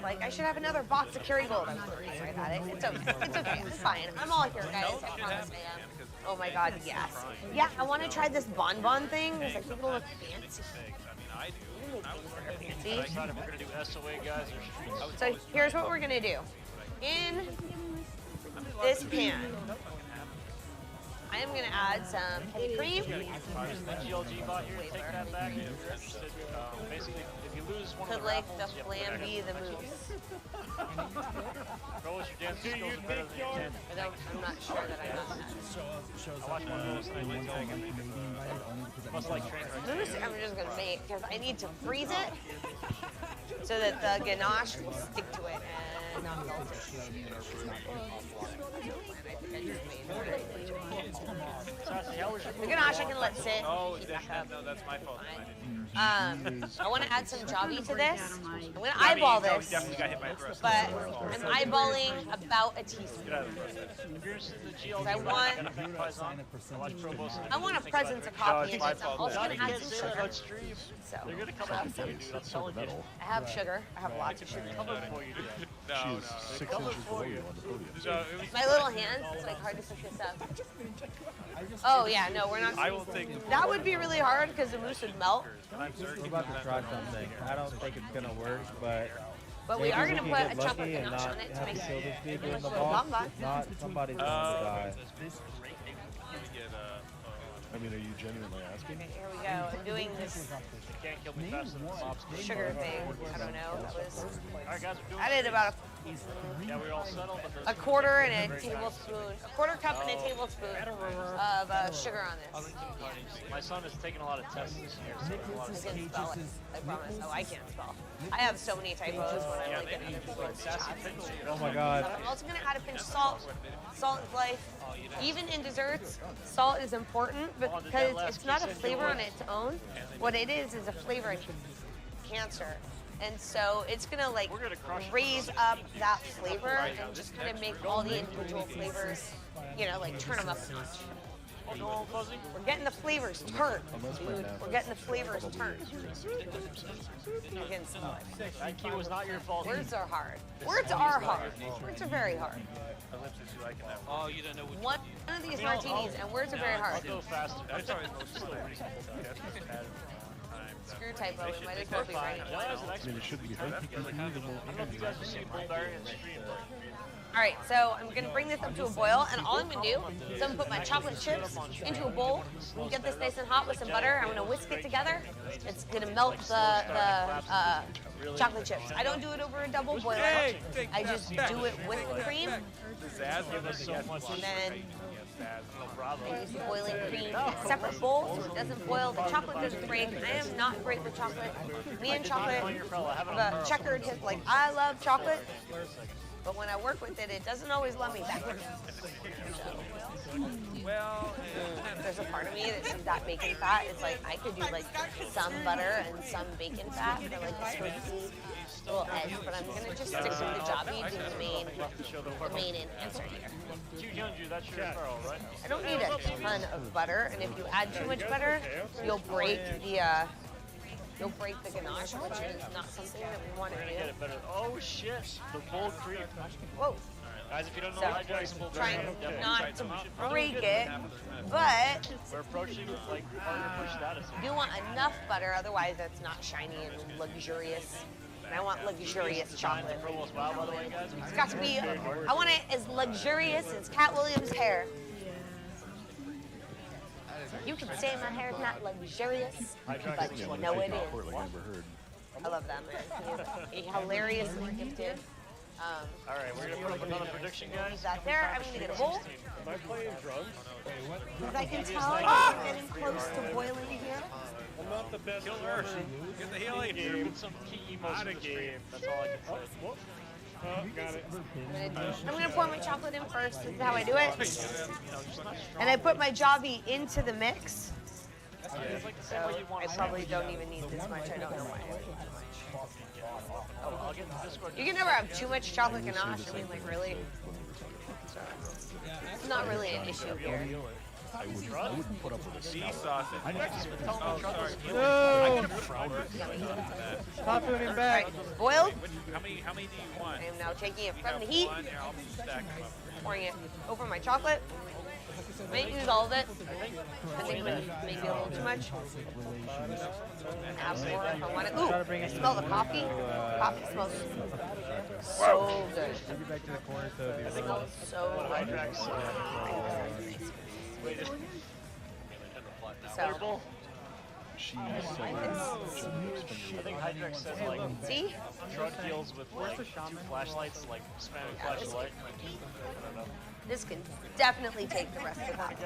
Like I should have another box of Kerrygold. I'm looking right at it. It's okay. It's okay. It's fine. I'm all here, guys. I promise I am. Oh my God, yes. Yeah, I want to try this bonbon thing because I think it'll look fancy. I do. Fancy. I decided we're gonna do SOA, guys, or streets. So here's what we're gonna do. In this pan, I am gonna add some heavy cream. The GLG bot here, take that back if you're interested. Basically, if you lose one of Could the like raffles, the you have to flam go be back the to mousse? Bro, what's your dance skills better than your 10? I'm not sure that I got that. I watched one of those and I went to must like train wreck. I'm just gonna make because I need to freeze it so that the ganache will stick to it and not melt it. The ganache I can let sit. Oh, no, that's my fault. I want to add some Jobby to this. I'm gonna eyeball No, he this, definitely got hit by a thrust. but I'm eyeballing about a teaspoon. Here's the GLG I want- I want a presence of coffee in this. I'm also gonna add some sugar. So They're gonna come after you, dude. I'm telling you. I have sugar. I have lots of sugar. Coming for you, dude. No, She no. is 6 inches below you on the podium. So it was, My little hands, it's like hard to push this up. Oh yeah, no, we're not. I will take. That would be really hard because the mousse would melt. We're about to try something. I don't think it's gonna work, but We are maybe gonna we put can a get chocolate lucky and ganache not on it to have make to kill this it people in the like a box. bonbon. If not, somebody's going to die. I mean, are you genuinely asking? Okay, here we go. I'm doing this You can't kill me faster than the mobs. sugar thing. I don't know. That was. Alright, guys, we're doing I did about Yeah, we're all settled, but a quarter and a tablespoon, a quarter cup and a tablespoon of sugar on this. my son is taking a lot of tests this year, so there's a lot I of can spell it. I promise. Oh, I can't spell. I have so many typos when I look at other people's chats. Oh my God. I'm also gonna add a pinch of salt. Salt is life. Even in desserts, salt is important because it's not a flavor on its own. What it is a flavor enhancer. And so it's gonna like raise up that flavor and just kind of make all the individual flavors, you know, like turn them up a notch. We're getting the flavors turned, dude. We're getting the flavors turned. I can smell it. That key was not your fault. Words are hard. Words are hard. Words are very hard. Oh, you don't know which One of these martinis and words are very hard. I'll go faster. That's always still Screw typo. We might as well be writing one. I mean, it shouldn't be hard. I don't know if you guys have seen Bulgarian stream, but All right, so I'm gonna bring this up to a boil, and all I'm gonna do is I'm gonna put my chocolate chips into a bowl. We get this nice and hot with some butter. I'm gonna whisk it together. It's gonna melt the chocolate chips. I don't do it over a double boiler. I just do it with the cream, and then I use the boiling cream in a separate bowl so it doesn't boil. The chocolate doesn't break. I am not great with chocolate. Me and chocolate have a checkered hip. Like I love chocolate. But when I work with it, it doesn't always love me back. Well, there's a part of me that sees that bacon fat. It's like I could do like some butter and some bacon fat for like a squishy little edge, but I'm gonna just stick with the Jobby being the main enhancer here. that's your referral, right? I don't need a ton of butter, and if you add too much butter, you'll break the ganache, which is not something that we want to do. Oh shit, the bowl cream. Whoa. Guys, if you don't know So, Hydrax and trying Bulgarian, not to break it, but we're approaching like partner push status. you want enough butter, otherwise it's not shiny and luxurious. And I want luxurious chocolate. It's got to be, I want it as luxurious as Cat Williams' hair. You can say my hair is not luxurious, but you know it is. I love that man. He's hilariously gifted. All right, we're gonna put up another prediction, guys. Is that there? I'm gonna get a bowl. Am I playing drums? As I can tell, I'm getting close to boiling here. I'm not the best Killer. Get the healing. Get some key emotes in the stream. That's all I can say. Got it. I'm gonna pour my chocolate in first. This is how I do it. And I put my Javi into the mix. So I probably don't even need this much. I don't know why. You can never have too much chocolate ganache. I mean, like, really. It's not really an issue here. I wouldn't put up with a Sea sausage. Oh, sorry. No! Stop putting it back. Right, boiled. How many do you want? I am now taking it from the heat, One, here, I'll stack them up. pouring it over my chocolate. Might use all of it. I think maybe a little too much. Add more if I want it. Ooh, I smell the coffee. Coffee smells so good. Take it back to the corner so it'll be It smells so good. So, I think Hydrex says like see? drug deals with like 2 flashlights, like spamming flashlight. I don't know. This can definitely take the rest of that.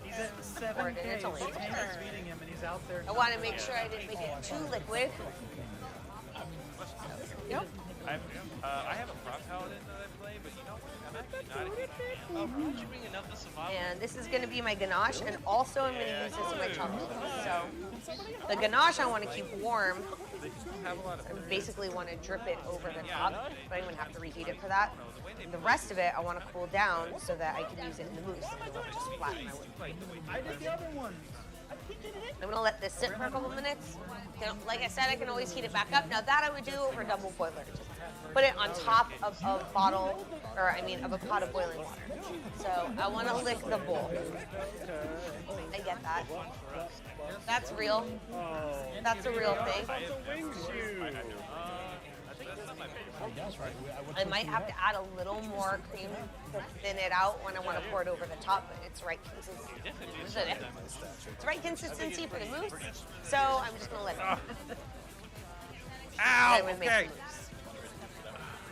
He's at 7K. It's only Someone's feeding him and he's out there. I want to make sure I didn't make it too liquid. Yep. I have a prop paladin that I play, but you know what? I'm actually not a huge fan. Oh, why don't you bring enough of some And this is going to be my ganache, and also I'm going to use this in my chocolate. So the ganache I want to keep warm. I basically want to drip it over the top, but I'm going to have to reheat it for that. The rest of it I want to cool down so that I can use it in the mousse. I don't just flatten my wood. I did the other one. I'm going to let this sit for a couple minutes. Like I said, I can always heat it back up. Now that I would do over double boiler. Just put it on top of a bottle, or I mean of a pot of boiling water. So I want to lick the bowl. I get that. That's real. That's a real thing. I might have to add a little more cream to thin it out when I want to pour it over the top, but it's right consistency. It's right consistency for the mousse, so I'm just gonna let it. Ow! Okay.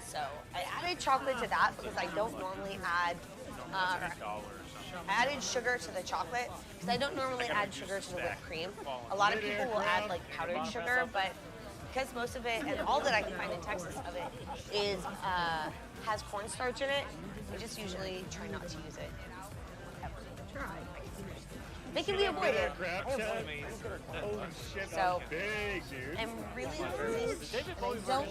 So I added chocolate to that because I don't normally add. I added sugar to the chocolate because I don't normally add sugar to the whipped cream. A lot of people will add like powdered sugar, but because most of it and all that I can find in Texas of it is has cornstarch in it, I just usually try not to use it. They can be avoided. I avoid them. So I'm really I don't want.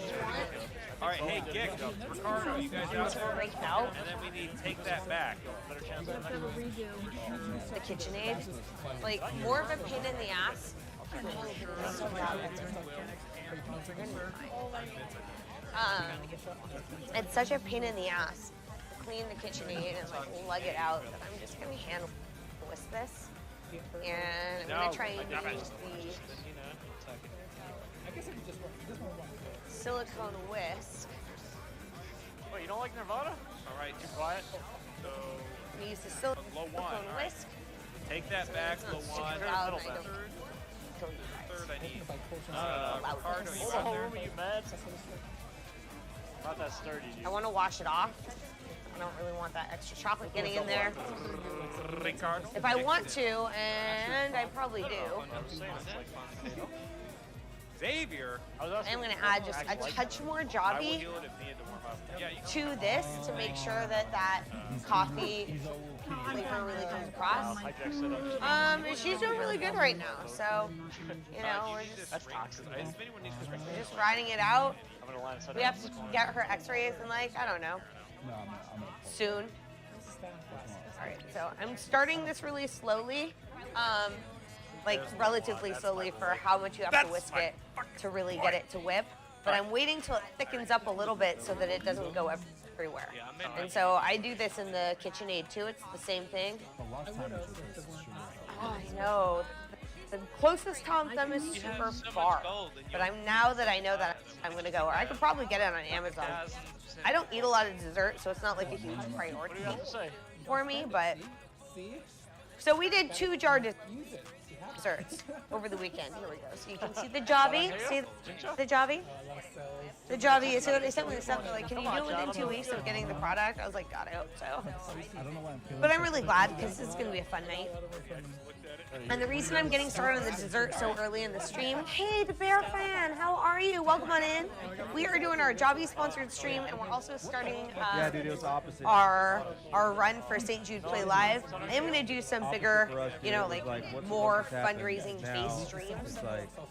All right, hey, Gick, Ricardo, you guys out there? Break out. And then we need to take that back. The KitchenAid, like more of a pain in the ass. It's such a pain in the ass to clean the KitchenAid and like lug it out that I'm just gonna hand whisk this, and I'm gonna try and use the silicone whisk. Wait, you don't like Nirvana? All right, Too quiet? so I'm gonna use the silicone whisk. take that back, low one. Third, I need. Ricardo, you out there? Are you mad? Not that sturdy, dude. I want to wash it off. I don't really want that extra chocolate getting in there. Ricardo? If I want to, and I probably do, Xavier? I'm going to add just a touch more Javi to this to make sure that that coffee flavor really comes across. She's doing really good right now, so, you know, we're just riding it out. We have to get her x-rays in like, I don't know, soon. All right, so I'm starting this really slowly, like relatively slowly for how much you have to whisk it to really get it to whip. But I'm waiting till it thickens up a little bit so that it doesn't go everywhere. And so I do this in the KitchenAid too. It's the same thing. Oh, I know. The closest Tom Thumb is super far. But now that I know that I'm going to go, or I could probably get it on Amazon. I don't eat a lot of dessert, so it's not like a huge priority for me, but So we did 2 jar desserts over the weekend. Here we go. So you can see the Javi. See the Javi? The Javi. So they sent me the stuff. They're like, can you do it within 2 weeks of getting the product? I was like, God, I hope so. But I'm really glad because this is going to be a fun night. And the reason I'm getting started on the dessert so early in the stream, hey, the Bear fan, how are you? Welcome on in. We are doing our Javi sponsored stream, and we're also starting Yeah, dude, it was opposite. our run for St. Jude Play Live. I am going to do some bigger, you know, like more fundraising based streams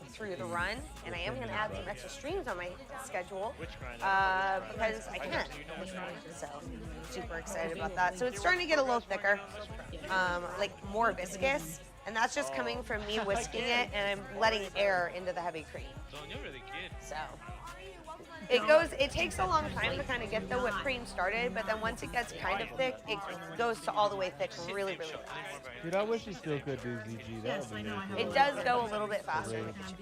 through the run, and I am going to add some extra streams on my schedule because I can. So super excited about that. So it's starting to get a little thicker, like more viscous. And that's just coming from me whisking it, and I'm letting air into the heavy cream. So it takes a long time to kind of get the whipped cream started, but then once it gets kind of thick, it goes to all the way thick really, really fast. Dude, I wish you still could do ZG. That would be really cool. It does go a little bit faster in the kitchen.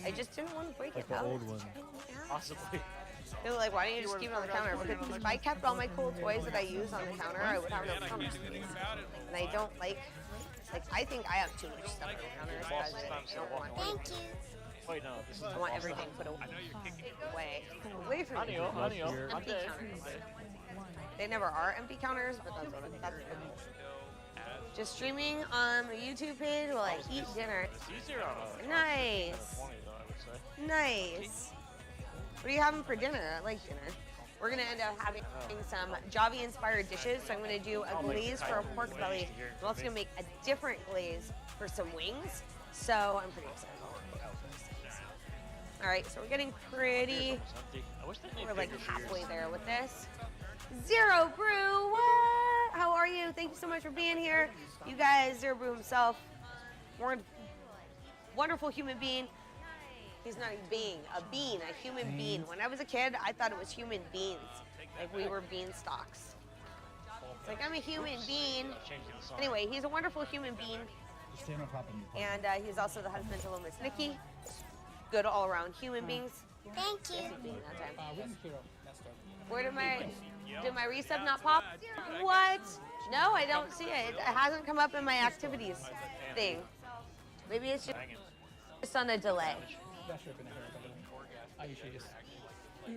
I just didn't want to break it Like the out. old one. Possibly. They were like, why don't you just keep it on the counter? Because if I kept all my cool toys that I use on the counter, I would have no counter space. And I don't like I think I have too much stuff on the counter because I don't want. Thank you. Wait, no. This is I want everything put away from me. Honey, Empty counters. They never are empty counters, but that's the goal. Just streaming on the YouTube page while I eat dinner. It's easier on a Nice. 20 though, I would say. Nice. What are you having for dinner? I like dinner. We're gonna end up having some Javi-inspired dishes. So I'm gonna do a glaze for a pork belly. I'm also gonna make a different glaze for some wings. So I'm pretty excited about it. All right, so we're getting pretty. We're like halfway there with this. Zero Brew, what? How are you? Thank you so much for being here. You guys, Zero Brew himself, wonderful human being. He's not a being, a human being. When I was a kid, I thought it was human beings, like we were bean stalks. It's like, I'm a human being. Anyway, he's a wonderful human being. And he's also the husband to little Miss Nikki. Good all-around human beings. Thank you. Where did my resub not pop? What? No, I don't see it. It hasn't come up in my activities thing. Maybe it's just on a delay.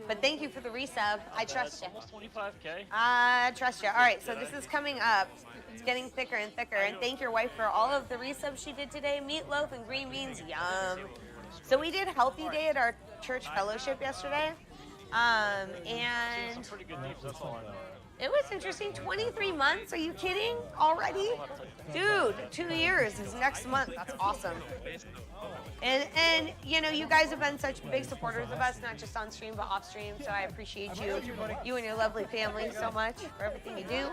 But thank you for the resub. I trust you. Almost 25K. I trust you. All right, so this is coming up. It's getting thicker and thicker. And thank your wife for all of the resubs she did today. Meatloaf and green beans, yum. So we did Healthy Day at our church fellowship yesterday. And Pretty good deeps, that's all I know. it was interesting. 23 months? Are you kidding? Already? Dude, 2 years is next month. That's awesome. And you know, you guys have been such big supporters of us, not just on stream, but off stream. So I appreciate you and your lovely family so much for everything you do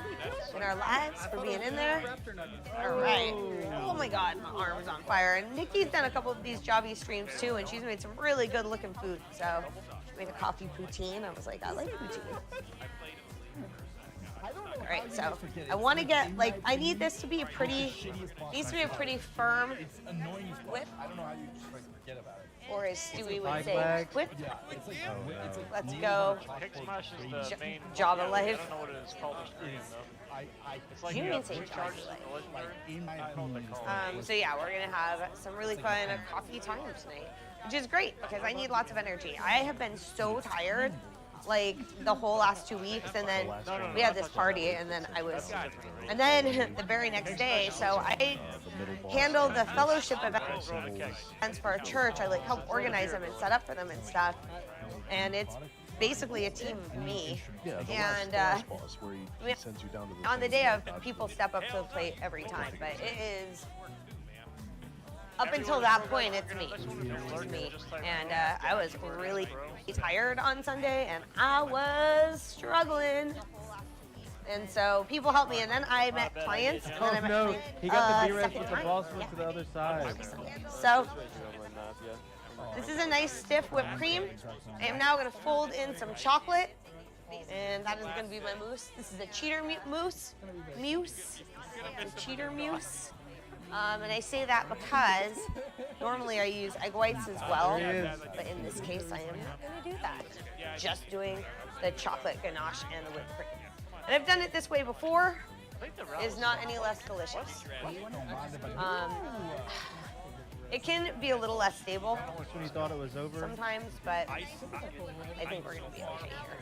in our lives, for being in there. All right. Oh my God, my arm's on fire. And Nikki's done a couple of these Javi streams too, and she's made some really good looking food. So she made a coffee poutine. I was like, I like poutine. All right, so I want to get, like, I need this to be a pretty, needs to be a pretty firm whip, or as Stewie would say, whip. Let's go. Kick smash is the main Java I life. don't know what it is called in Korean though. It's like You you can have say 3 Java charges life. in the legendary. I don't know what they call it. So yeah, we're gonna have some really fun coffee time tonight, which is great because I need lots of energy. I have been so tired, like the whole last 2 weeks, and then we had this party, and then and then the very next day, so I handle the fellowship events for our church. I like help organize them and set up for them and stuff, and it's basically a team of me. And on the day of, people step up to the plate every time, but it is. Up until that point, it's me. It's me. And I was really tired on Sunday, and I was struggling. And so people helped me, and then I met clients, and then I met clients he got the B-Rex second with the time. boss room to the other side. So this is a nice stiff whipped cream. I am now going to fold in some chocolate, and that is going to be my mousse. This is a cheater mousse. The cheater mousse. And I say that because normally I use egg whites as well, but in this case I am not going to do that. Just doing the chocolate ganache and the whipped cream. And I've done it this way before, is not any less delicious. It can be a little less stable When you thought it was over. sometimes, but I think we're gonna be okay here.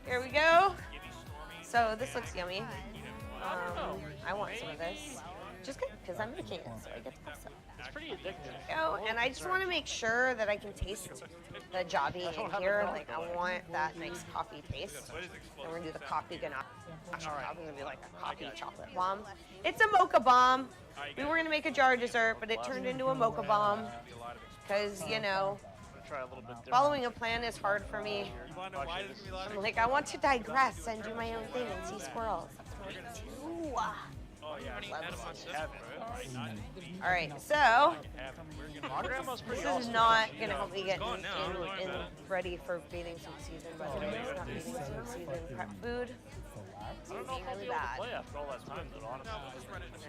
Here we go. So this looks yummy. I want some of this. Just because I'm making it, so I get to have some. It's pretty addictive. Oh, and I just want to make sure that I can taste the Jabi in here. Like, I want that nice coffee taste. And we're gonna do the coffee ganache. I'm gonna be like a coffee chocolate bomb. It's a mocha bomb. We were gonna make a jar dessert, but it turned into a mocha bomb. Because, you know, Try a little bit different. following a plan is hard for me. I'm like, I want to digress and do my own thing and see squirrels. That's what I do. Oh yeah. All right, so My grandma's pretty this is awesome. not gonna help me get in ready for bathing suit season, by the way. It's not bathing suit season. Prep food. It's I don't know being if I'll really be able to bad. play after all that time, though, honestly. I'm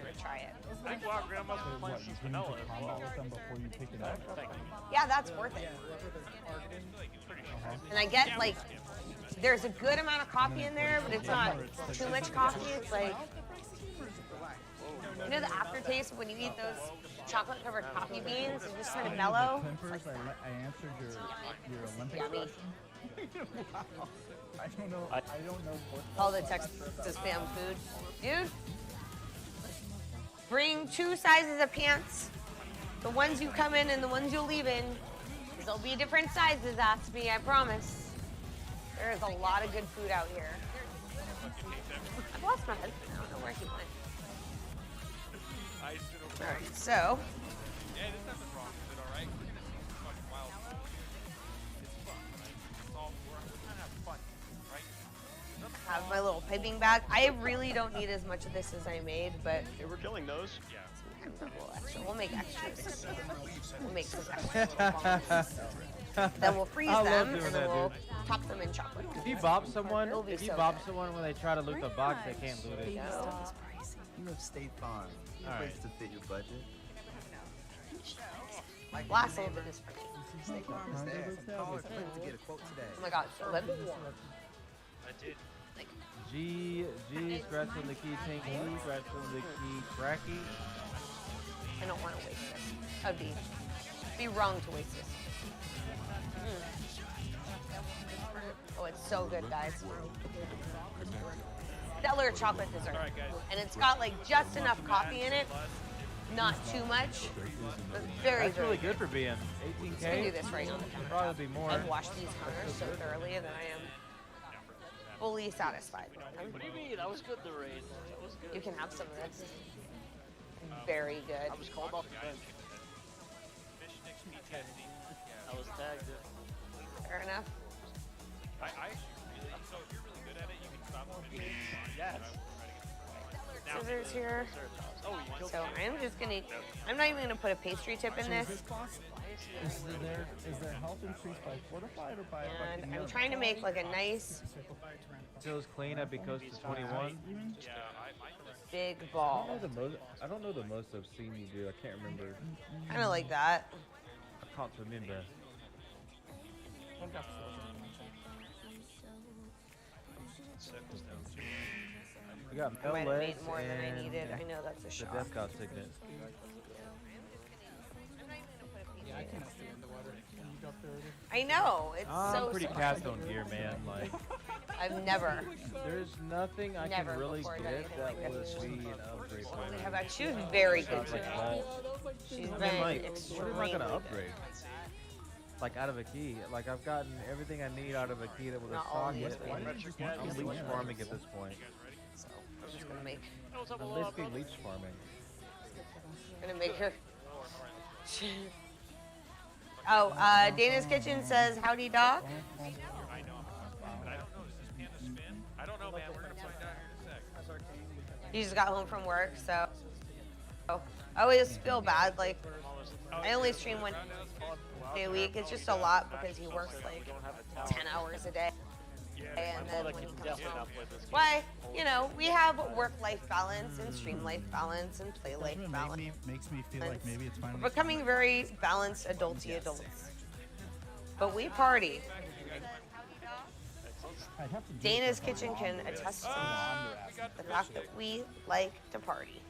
gonna try it. I think Wild Grandma's been playing since vanilla as well. Before you pick it up. Thank you. Yeah, that's worth it. And I get like, there's a good amount of coffee in there, but it's not too much coffee. It's like, you know, the aftertaste of when you eat those chocolate-covered coffee beans is just kind of mellow. Pimpers, I answered your Olympic Yummy. question. Wow. I don't know what. All the Texas spam food. Dude, bring 2 sizes of pants. The ones you come in and the ones you'll leave in. There'll be different sizes, ask me, I promise. There is a lot of good food out here. I've lost my husband. I don't know where he went. All right, so. Yeah, there's nothing wrong with it, alright? We're gonna see some fucking wild food. It's fun, right? It's all, we're trying to have fun, right? Have my little piping bag. I really don't need as much of this as I made, but Hey, we're killing those. Yeah. we'll make extras. We'll make some extras. Then we'll freeze I love them, doing and then that, we'll dude. top them in chocolate. If you bob someone, It'll be if you so bob good. someone when they try to loot the box, they can't loot it. You have State Farm. You have All ways right. to fit your budget. Last little bit is for me. State Farm is there. Call or click to get a quote today. Oh my god, so good. I did. G, scratching the key, Tink, E, scratching the key, Cracky. I don't want to waste this. That would be wrong to waste this. Oh, it's so good, guys. Stellar chocolate dessert. And it's got like just enough coffee in it, not too much, but very, That's very really good for being 18K. I can do this right on the counter. Probably be more. I've washed these counters so thoroughly that I am fully satisfied. What do you mean? That was good, the raid. That was good. You can have some of this. Very good. I was called off the bench. I was tagged in. Fair enough. I actually really, so if you're really good at it, you can stop the video. Yes. Scissors here. Oh, you killed So I'm just gonna, I'm not even gonna put a pastry tip in this. Is there health increased by fortified or by? And I'm trying to make like a nice Until it's clean, I'd be close to 21. big ball. I don't know the most obscene you do. I can't remember. Kind of like that. I can't remember. We got I might have made Mellex more than I and needed. I know that's a the shock. Death God Signet. Yeah, I cannot stay in the water. Can you jump there? I know. It's I'm so pretty so cast on gear, man. Like, I've never. there's nothing I Never can really before done get anything that like would this. be an upgrade for me. How about she was very good Sounds like today. that. She's I mean, been like, what extremely am I gonna good. upgrade? Like out of a key. Like I've gotten everything I need out of a key that was a Not all socket. these things. I'm leech farming at this point. So I'm just gonna make. I'm basically leech farming. Gonna make her. Oh, Dana's Kitchen says, howdy, Doc. I know. But I don't know. Is this panda spin? I don't know, man. We're gonna find out here in a sec. He just got home from work, so. I always feel bad. Like, I only stream one day a week. It's just a lot because he works like 10 hours a day. And then when he comes home, why, you know, we have work-life balance and stream-life balance and play-life balance. Makes me feel like maybe it's finally. We're becoming very balanced adulty adults. but we party. I'd have to do Dana's it for Kitchen can attest to the fact that we like to party.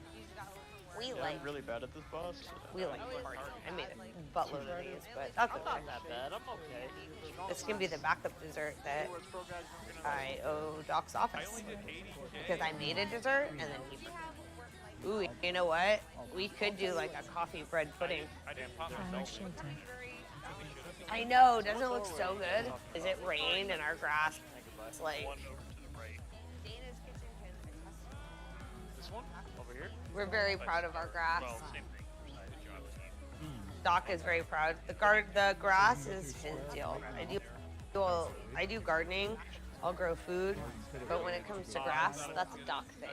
We like. I'm really bad at this, boss. We like to party. I made a buttload of these, but that's okay. Not that bad. I'm okay. This can be the backup dessert that I owe Doc's office because I made a dessert and then he. Ooh, you know what? We could do like a coffee bread pudding. I know, doesn't it look so good? Is it rained and our grass is like. This one over here. We're very proud of our grass. Well, same thing. Doc is very proud. The grass is his deal. I do gardening. I'll grow food, but when it comes to grass, that's a Doc thing.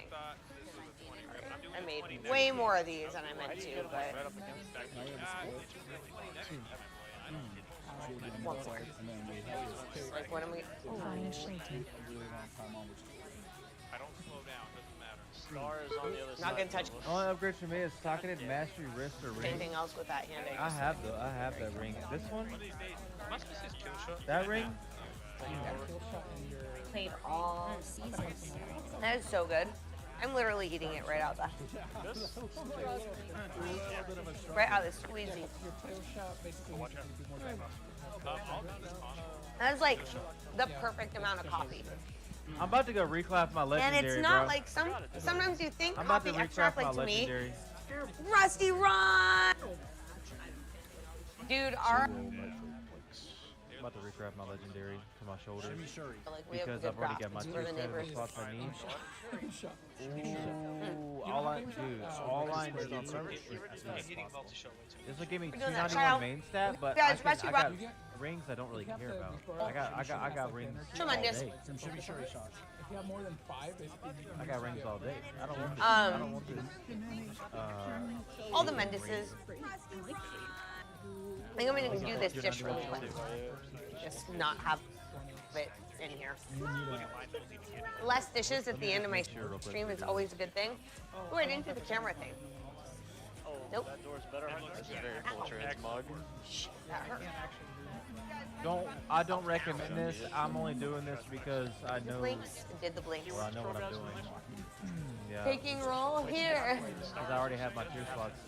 I made way more of these than I meant to, but like what am we? Oh. I don't slow down, doesn't matter. Star is on the other side. Not gonna touch Only upgrade for me is socketed mastery wrist or ring. anything else with that hand. I have that ring. This one? Must be his kill shot. That ring? Played all season. That is so good. I'm literally eating it right out the right out of the squeezy. That's like the perfect amount of coffee. I'm about to go reclass my And legendary, it's not bro. like sometimes you think I'm about coffee to extract recraft my like to me. legendary. Rusty, run! Dude, our I'm about to recraft my legendary to my shoulder like we have because good I've already got graphs. my We're two the neighbors. spots I need. Ooh, all I need is this will give me We're doing 291 that, child. main stat, but Guys, I Rusty, got rings I don't really care about. I got rings all Tremendous. day. some shimmy shuri shots. If you have more than 5, basically. I got rings all day. I don't want this. I don't want this. All the Mendises. I think I'm gonna do this dish really quick. Just not have it in here. Less dishes at the end of my stream is always a good thing. Oh, I didn't do the camera thing. Nope. That door's better. That's a very full trans mug. That hurt. I don't recommend this. I'm only doing this because I know. Blinks. Did the blinks. Well, I know what I'm doing. Yeah. Taking roll here. Because I already have my tier slots.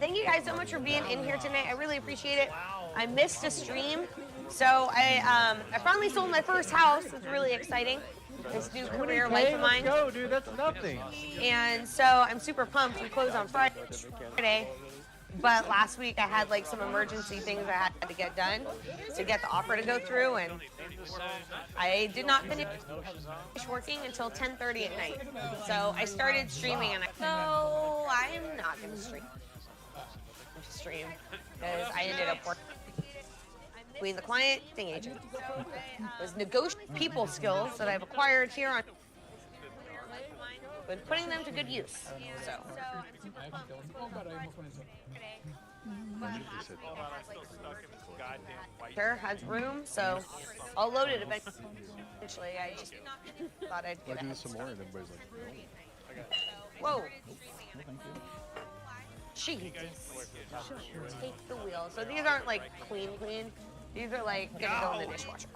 Thank you guys so much for being in here tonight. I really appreciate it. I missed a stream, so I finally sold my first house. It's really exciting. This new career life of mine. Let's go, dude. That's nothing. And so I'm super pumped. We close on Friday. But last week I had like some emergency things I had to get done to get the offer to go through, and I did not finish working until 10:30 at night. So I started streaming, and I'm not gonna stream because I ended up working between the client and agent. Those negotiable people skills that I've acquired here on. Been putting them to good use. So. Sure has room, so I'll load it eventually. I just thought I'd get it. Some more, and everybody's like, Whoa. Jeez. Take the wheel. So these aren't like clean. These are like gonna go in the dishwasher.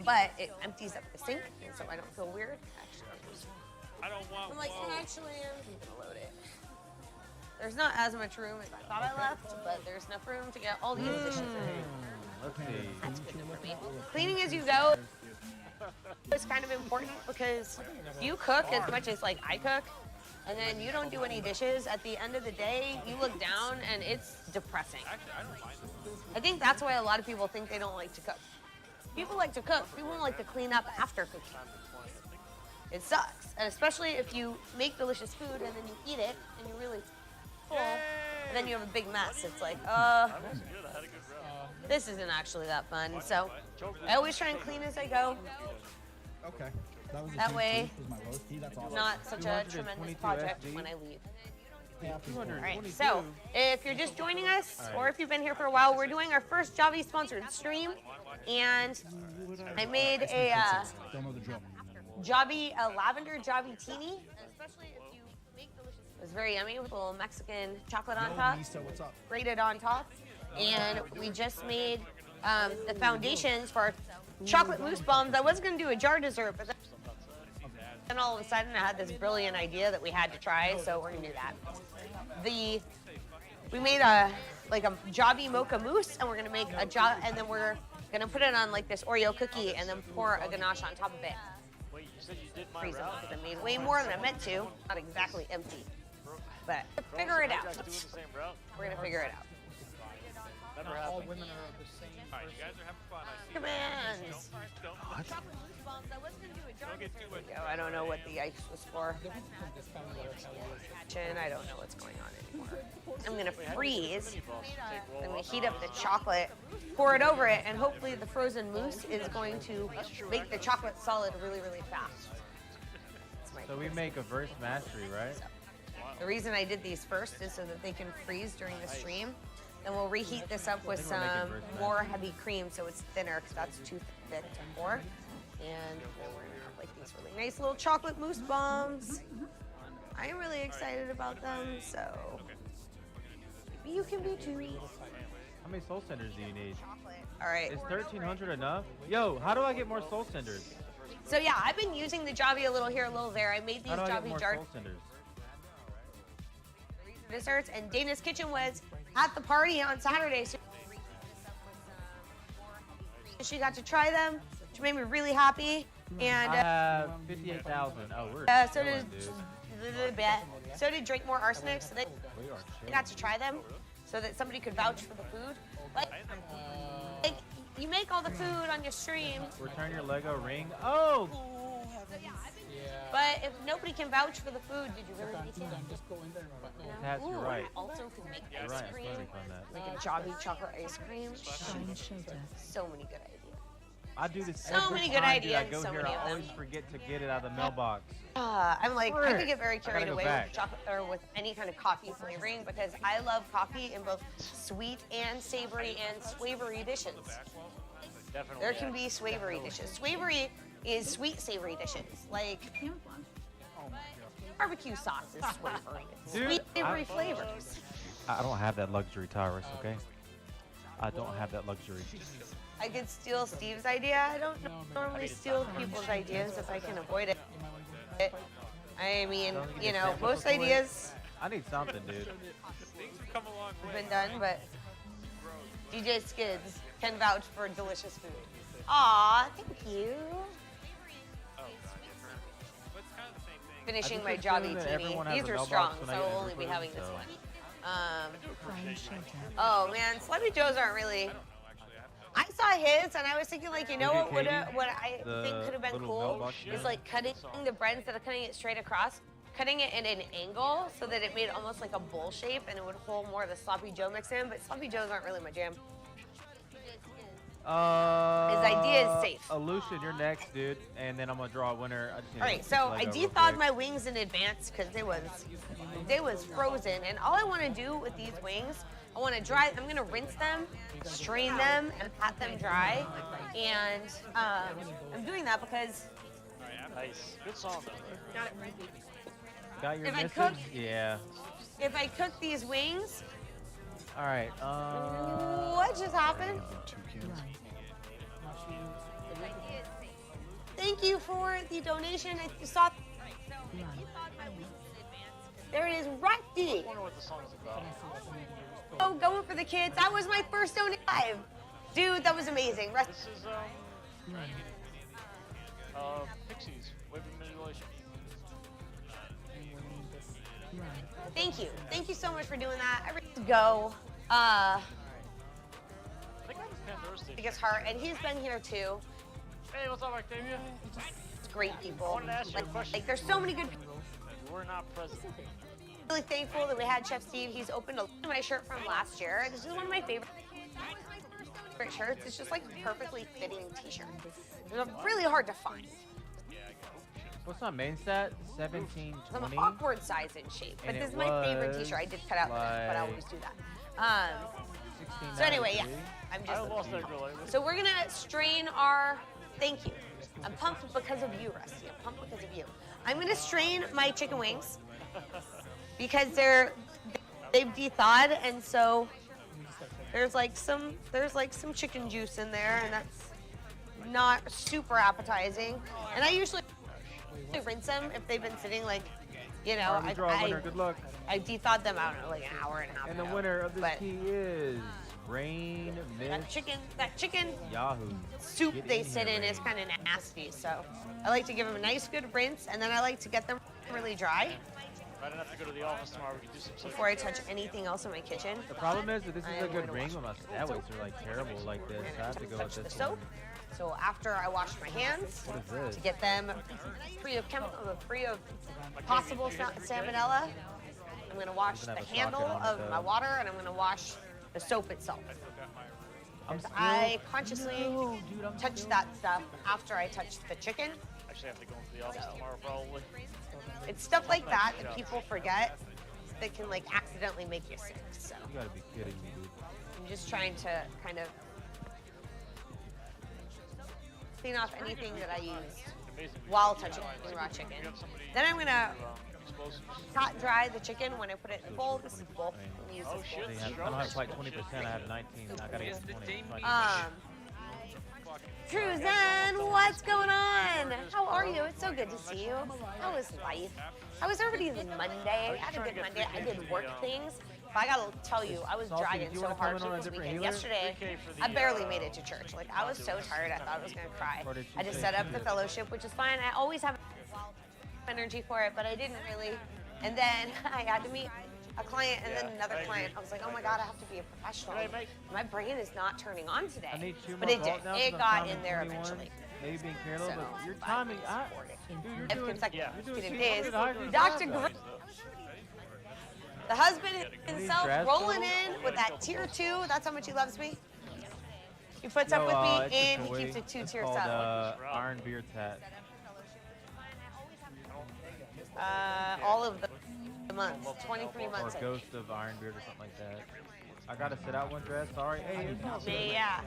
But it empties up the sink, and so I don't feel weird. I don't want. I'm like, actually, I'm gonna load it. There's not as much room as I thought I left, but there's enough room to get all these dishes in. Let's see. That's good for me. Cleaning as you go is kind of important because you cook as much as like I cook, and then you don't do any dishes. At the end of the day, you look down and it's depressing. I think that's why a lot of people think they don't like to cook. People like to cook. People don't like to clean up after cooking. It sucks, and especially if you make delicious food and then you eat it and you're really full, and then you have a big mess. It's like, this isn't actually that fun. So I always try and clean as I go. Okay. That way, was my roast tea. That's awesome. not such a tremendous project SD. when I leave. Yeah, All right, so if you're just joining us, or if you've been here for a while, we're doing our first Javi sponsored stream, and I made a Don't know the drill. Javi, a lavender Javi teeny, especially if you make delicious. It was very yummy with a little Mexican chocolate on top, Lisa, what's up? grated on top, and we just made the foundations for our chocolate mousse bombs. I was gonna do a jar dessert, but then all of a sudden I had this brilliant idea that we had to try, so we're gonna do that. We made a Javi mocha mousse, and we're gonna make and then we're gonna put it on like this Oreo cookie, and then pour a ganache on top of it. Wait, you said you did my Freeze it route? because I made way more than I meant to. Not exactly empty, but figure it out. Doing the same route? We're gonna figure it out. Never Not all happened. women are the same. Alright, you guys are having fun. I see. Commands. I don't know what the ice was for. I don't know what's going on anymore. I'm gonna freeze. I'm gonna heat up the chocolate, pour it over it, and hopefully the frozen mousse is going to make the chocolate solid really, really fast. So we make a verse mastery, right? The reason I did these first is so that they can freeze during the stream. Then we'll reheat this up with some more heavy cream so it's thinner, because that's too thick to pour. And then we're gonna have like these really nice little chocolate mousse bombs. I'm really excited about them, so maybe you can be too. How many soul cinders do you need? All right. Is 1,300 enough? Yo, how do I get more soul cinders? So yeah, I've been using the Javi a little here, a little there. I made these How do I get Javi more jar soul cinders? desserts, and Dana's Kitchen was at the party on Saturday. So she got to try them. She made me really happy. And I have 58,000. Oh, we're so chilling, did so did Drink More Arsenic, so they got to try them, so that somebody could vouch for the food. Like you make all the food on your stream. Return your Lego ring. Oh! But if nobody can vouch for the food, did you really need to? That's you're right. Also can make You're ice right. I'm cream, starting on that. like a Javi chocolate ice cream. So many good ideas. I do this So every many good time, dude. I ideas, go so here, many I of them. always forget to get it out of the mailbox. I'm like, I could get very carried go away back. with chocolate or with any kind of coffee flavoring, because I love coffee in both sweet and savory and swavory dishes. Definitely. There can be swavory dishes. Swavory is sweet savory dishes, like barbecue sauce is swavory. Dude, Sweet savory flavors. I don't have that luxury, Tyrus, okay? I don't have that luxury. I could steal Steve's idea. I don't normally steal people's ideas if I can avoid it. I mean, you know, most ideas I need something, dude. have been done, but DJ Skids can vouch for delicious food. Aw, thank you. Finishing my just assume Javi that Tini. everyone has These a are mailbox strong, when so I I get will in only be food, having this so. one. Oh man, Sloppy Joe's aren't really. I saw his, and I was thinking, like, you know what would what I think could have been cool is like cutting the bread instead of cutting it straight across, cutting it at an angle so that it made almost like a bowl shape, and it would hold more of the Sloppy Joe mix in. But Sloppy Joe's aren't really my jam. His idea is safe. Lucian, you're next, dude. And then I'm gonna draw a winner. I just need All to right, get so this I Lego real de-thawed quick. my wings in advance because they was frozen, and all I want to do with these wings, I want to dry. I'm gonna rinse them, strain them, and pat them dry. And I'm doing that because Nice. Good song. Got your if I misses? cook- Yeah. if I cook these wings, All right. what just happened? Thank you for the donation. I saw. There it is, Rocky. I wonder what the song's about. Oh, going for the kids. That was my first donation live. Dude, that was amazing. This is Pixies. Wave of Manipulation. Thank you. Thank you so much for doing that. I really go. I think I have Pandora's Station. Biggest heart, and he's been here too. Hey, what's up, Octavia? It's great people. I wanted to ask you a question. Like there's so many good people. You were not present. Really thankful that we had Chef Steve. He's opened my shirt from last year. This is one of my favorite shirts. It's just like a perfectly fitting t-shirt. They're really hard to find. What's my main stat? I'm an 1720. awkward size and shape, but And this it is my favorite was t-shirt. I did cut out the neck, but I always do that. So anyway, yeah, I'm I just. lost that girl. So we're gonna strain our. Thank you. I'm pumped because of you, Rusty. I'm pumped because of you. I'm gonna strain my chicken wings because they've de-thawed, and so there's like some chicken juice in there, and that's not super appetizing. And I usually rinse them if they've been sitting like, you know, Good luck. I de-thawed them out like an hour and a half And the ago. winner of this But key is Rain that Miss chicken Yahoo. soup Get they in sit here, in Rain. is kind of nasty. So I like to give them a nice good rinse, and then I like to get them really dry If I don't have to go to the office tomorrow, we can do some before I touch anything else in my kitchen. The problem is that this I is a am good going ring to with my wash stat weights are like terrible like this. I have to go with touch the this soap. one. So after I wash my hands What is this? to get them free of possible salmonella, I'm going to wash Doesn't the have a handle socket on it, of though. my water, and I'm going to wash the soap itself. I'm Because I consciously touch that stuff after I touch the chicken. Actually, I have to go into the office tomorrow, probably. It's stuff like that that people forget that can like accidentally make you sick. So You gotta be kidding me, dude. I'm just trying to kind of clean off anything that I used while touching raw chicken. Then I'm gonna hot dry the chicken when I put it in the bowl. This is the bowl. I'm gonna use this bowl. See, I don't have quite 20%. I have 19. I gotta get to 20. Cruzan, what's going on? How are you? It's so good to see you. How was life? How was everybody's Monday? I had a good Monday. I did work things. But I gotta tell you, I was dragging so hard this weekend. Yesterday, I barely made it to church. Like, I was so tired, I thought I was gonna cry. I just set up the fellowship, which is fine. I always have energy for it, but I didn't really. And then I had to meet a client and then another client. I was like, oh my God, I have to be a professional. My brain is not turning on today. I need 2 more But it did. vault now It 'cause I'm got timing in there 21. eventually. Maybe being careless, So, but your timing, dude, you're doing, consecutive days. days. Dr. The husband himself dress rolling code? in with that tier 2. That's how much he loves me. He puts up with me and he keeps it 2 tiers up. Iron Beard Tat. All of the months, 23 months. Or I think. Ghost of Iron Beard or something like that. I gotta sit out one dress, sorry. Hey, it's not good. Yeah.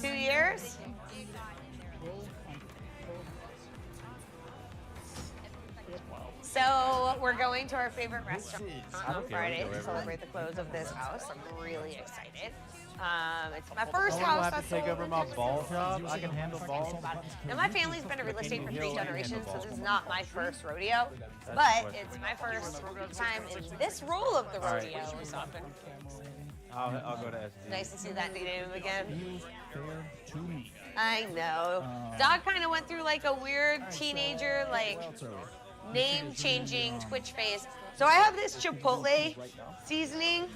2 years? So we're going to our favorite restaurant on Friday to celebrate the close of this house. I'm really excited. It's my first Someone will house have I to take sold over in my Texas. ball job. I can handle balls. Now my family's been in real estate for 3 generations, so this is not my first rodeo, That's but the it's my first time in this role of the All right. rodeo. So I've been I'll go to SD. nice to see that nickname again. I know. Dog kind of went through like a weird teenager, like name-changing Twitch phase. So I have this Chipotle seasoning.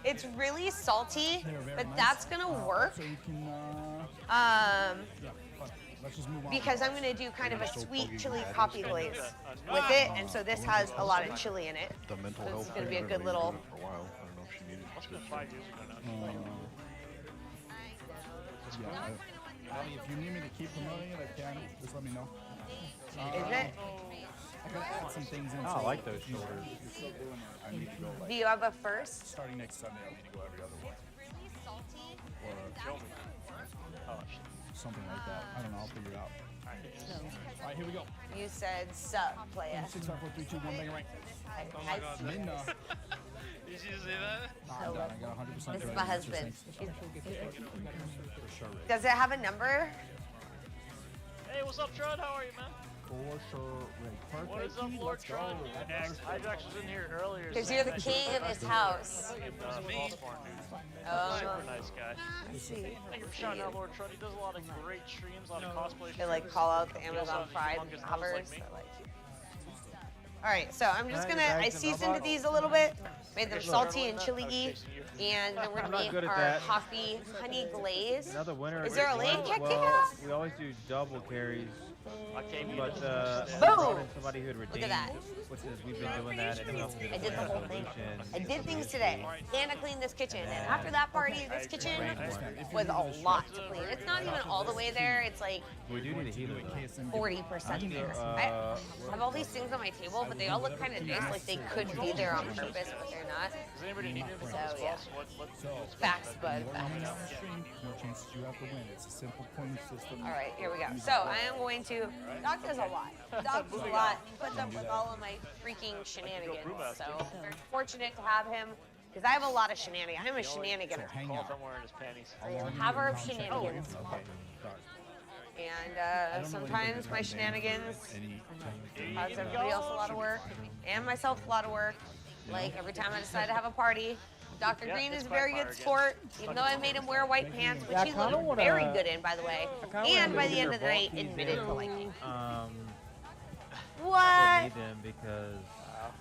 It's really salty, but that's gonna work. Because I'm gonna do kind of a sweet chili coffee glaze with it, and so this has a lot of chili in it. The mental So health this is gonna thing be a I've good been little. doing for a while. I don't know if she needed Must have been 5 years ago now. If you need me to keep promoting it, I can. Just let me know. Is it? I can add some things in. Oh, I like those shoulders. I need to go like Do you have a first? starting next Sunday. I need to go every other one. Or something like that. I don't know. I'll figure it out. All right, here we go. You said sub, playa. 6, 5, 4, 3, 2, 1, mega rank. Linda. Did you say that? I'm done. I got 100%. This is my husband. For sure. Does it have a number? Hey, what's up, Trud? How are you, man? For sure. Perfect. What is up, Lord Trud? Hydrax was in here earlier. Because you're the king of this house. Super nice guy. See. Thank you for shouting out Lord Trud. He does a lot of great streams, a lot of cosplay. They like call out the Amazon Prime hoppers. All right, so I'm just gonna, I seasoned these a little bit, made them salty and chili-y, and then we're I'm gonna not make good at our that. coffee honey glaze. Another winner. Is there a link? Heck Well, yeah! we always do double carries. But Boom! brought in somebody who had redeemed, Look at that. which is we've been doing that, and I did the whole thing. I did things today, and I cleaned this kitchen. And after that party, this kitchen was a lot to clean. It's not even all the way there. It's like we do need a healer. 40% there. I have all these things on my table, but they all look kind of nice, like they could be there on purpose, but they're not. Does anybody need anything? So yeah, facts, bud. Facts. More chances you have to win. It's a simple point system. All right, here we go. So I am going too. Doc does a lot. Doc does a lot. He puts up with all of my freaking shenanigans. So very fortunate to have him because I have a lot of shenanigans. I'm a shenaniganer. I'm wearing his panties. Haver of shenanigans. And sometimes my shenanigans cause everybody else a lot of work and myself a lot of work. Like every time I decide to have a party, Dr. Green is a very good sport, even though I made him wear white pants, which he looked very good in, by the way. And by the end of the night, admitted to liking it. What? Need them because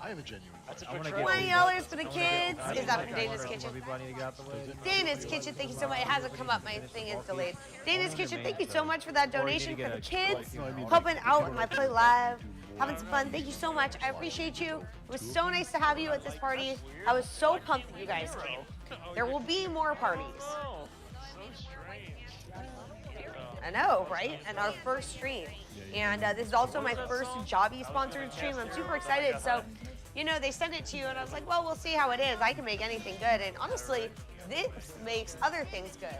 I am a genuine. That's a $20 for the kids. Is that from Dana's Kitchen? Everybody need to get out the way. Dana's Kitchen, thank you so much. It hasn't come up. My thing is delayed. Dana's Kitchen, thank you so much for that donation for the kids. Helping out in my Play Live. Having some fun. Thank you so much. I appreciate you. It was so nice to have you at this party. I was so pumped that you guys came. There will be more parties. I know, right? And our first stream. And this is also my first Jobby sponsored stream. I'm super excited. So, you know, they send it to you and I was like, well, we'll see how it is. I can make anything good. And honestly, this makes other things good.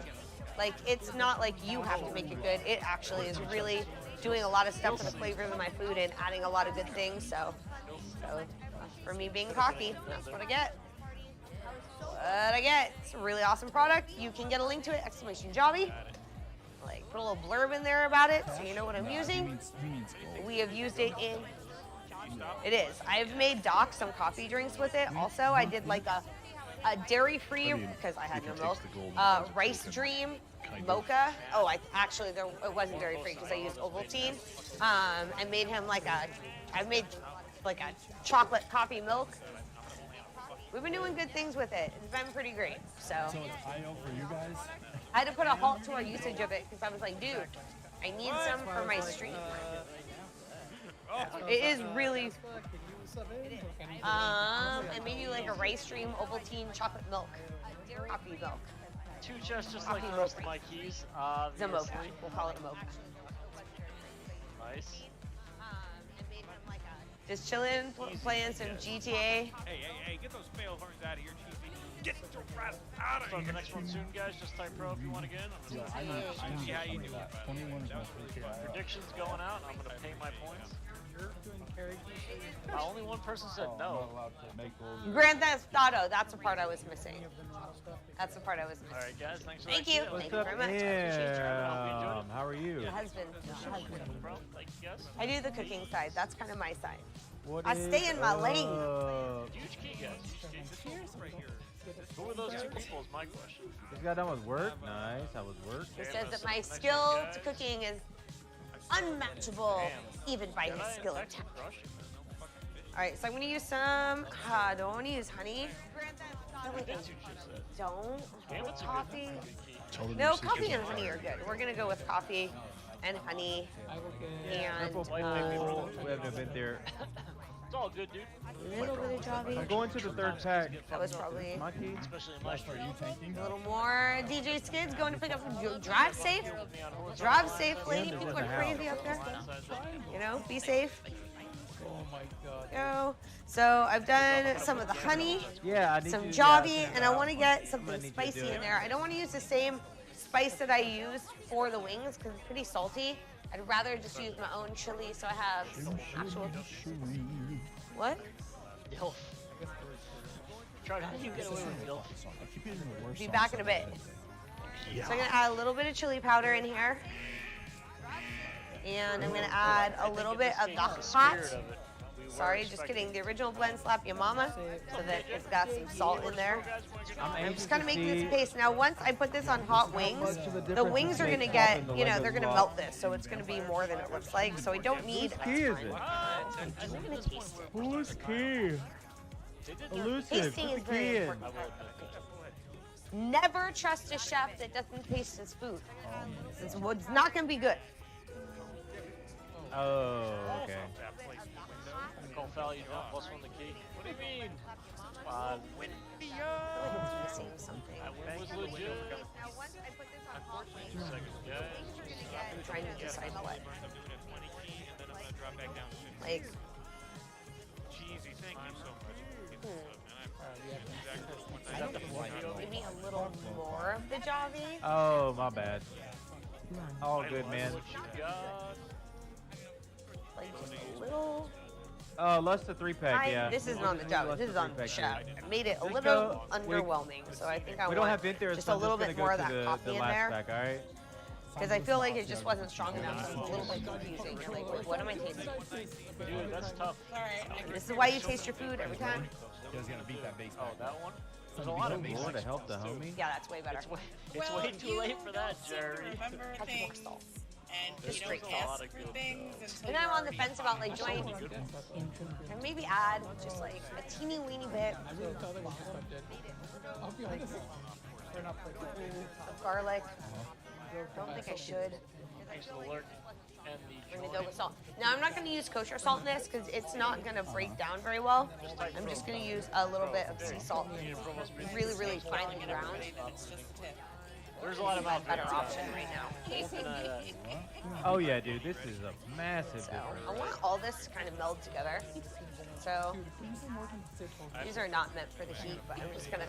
Like, it's not like you have to make it good. It actually is really doing a lot of stuff for the flavors of my food and adding a lot of good things. So for me being cocky, that's what I get. It's a really awesome product. You can get a link to it, !Jobby. Like, put a little blurb in there about it so you know what I'm using. We have used it in, it is. I've made Doc some coffee drinks with it. Also, I did like a dairy-free, because I had no milk, Rice Dream mocha. Oh, it wasn't dairy-free because I used Ovaltine. I made him I made like a chocolate coffee milk. We've been doing good things with it. It's been pretty great. So it's IO for you guys? I had to put a halt to our usage of it because I was like, dude, I need some for my stream. It is really. I made you like a Rice Dream Ovaltine chocolate milk, coffee milk. 2 chests just like the rest of my keys. It's a mocha. We'll call it a mocha. Nice. Just chilling, playing some GTA. Hey, get those fail horns out of here, Chiefy. Get your ass out of here. Start the next one soon, guys. Just type pro if you want to get in. I need how you do that. 21 is my first year. Predictions going out. I'm going to pay my points. Only one person said no. Grand Theft Auto, that's the part I was missing. That's the part I was missing. All right, guys, thanks for Thank you. Thank you very much. I appreciate you. How are you? My husband. Thank you, guys. I do the cooking side. That's kind of my side. I stay in my lane. Huge key, guys. Right here. Who were those 2 people is my question. Just got done with work. Nice. How was work? He says that my skill to cooking is unmatchable, even by his skill of tech. All right, so I'm gonna use some. Do I want to use honey? Don't. Coffee. No, coffee and honey are good. We're gonna go with coffee and honey. And we haven't been there. It's all good, dude. I'm going to the 3rd pack. That was probably my key. Especially in my stream. A little more. DJ Skids going to pick up. Drive safe. Drive safely. People are crazy up there. You know, be safe. Oh my god. Go. So I've done some of the honey, some to, Jobby, and I want to get something spicy in there. I don't want to use the same spice that I used for the wings because it's pretty salty. I'd rather just use my own chili so I have some actual. What? Dilf. How do you get away with Dilf? Be back in a bit. So I'm gonna add a little bit of chili powder in here. And I'm gonna add a little bit of the hot. Sorry, just kidding. The original blend Slap Your Mama, so that it's got some salt in there. I'm just kind of making this paste. Now, once I put this on hot wings, the wings are gonna get, you know, they're gonna melt this, so it's gonna be more than it looks like. So I don't need a ton. I'm just gonna taste it. Who's key? Elusive. Tasting is very important. Never trust a chef that doesn't taste his food. It's not gonna be good. Oh, okay. Call foul, you drop +1 the key. What do you mean? Missing something. That was legit. Now once I put this on hot wings, I'm trying to decide what. Like. Cheesy, thank you so much. I don't know. Maybe a little more of the Jobby. Oh, my bad. All good, man. just a little. Less the 3-pack, yeah. This isn't on the job. This is on the show. I made it a Just little go- underwhelming, so I think I We want don't have Vinter, just so a I'm little just bit gonna more go of to that the coffee in last there. pack, alright? Because I feel like it just wasn't strong enough, so it's a little bit confusing. You're like, wait, what am I tasting? Dude, that's tough. This is why you taste your food every time. You guys gotta beat that base. Oh, that one? There's a lot of base. More to help the homie. Yeah, that's way better. It's way too late for that, Jerry. Touch more salt. And Just you straight don't salt. ask for things until And I'm on the you're fence about like already joining, good. and maybe add just like a teeny weeny bit I'll be honest. They're not of garlic. Don't think I should. Thanks for the lurk and the I'm gonna go with salt. Now I'm not gonna use kosher salt in this because it's not gonna break down very well. I'm just gonna use a little bit of sea salt, really, really finely ground. There's a lot of my better option right now. Oh yeah, dude, this is a massive So difference. I want all this to kind of meld together. So these are not meant for the heat, but I'm just gonna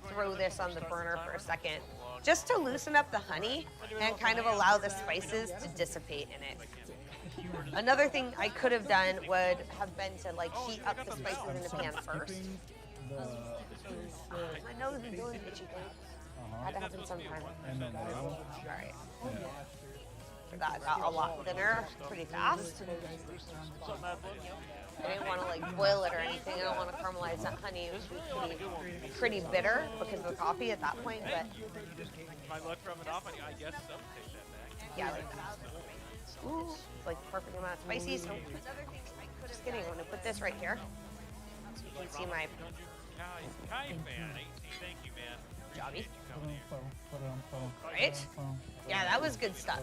throw this on the burner for a second, just to loosen up the honey and kind of allow the spices to dissipate in it. Another thing I could have done would have been to like heat up the spices in the pan first. My nose is doing itchy thing. Had to happen sometime. All right. That got a lot thinner pretty fast. I didn't want to like boil it or anything. I don't want to caramelize that honey. It was pretty bitter because of the coffee at that point, but My luck rubbing off, I guess so. Take that back. yeah, like that. Ooh, like the perfect amount of spicy. So just kidding. I'm gonna put this right here so you can see my Kai fan, 18, thank you, man. jobby. Right? Yeah, that was good stuff.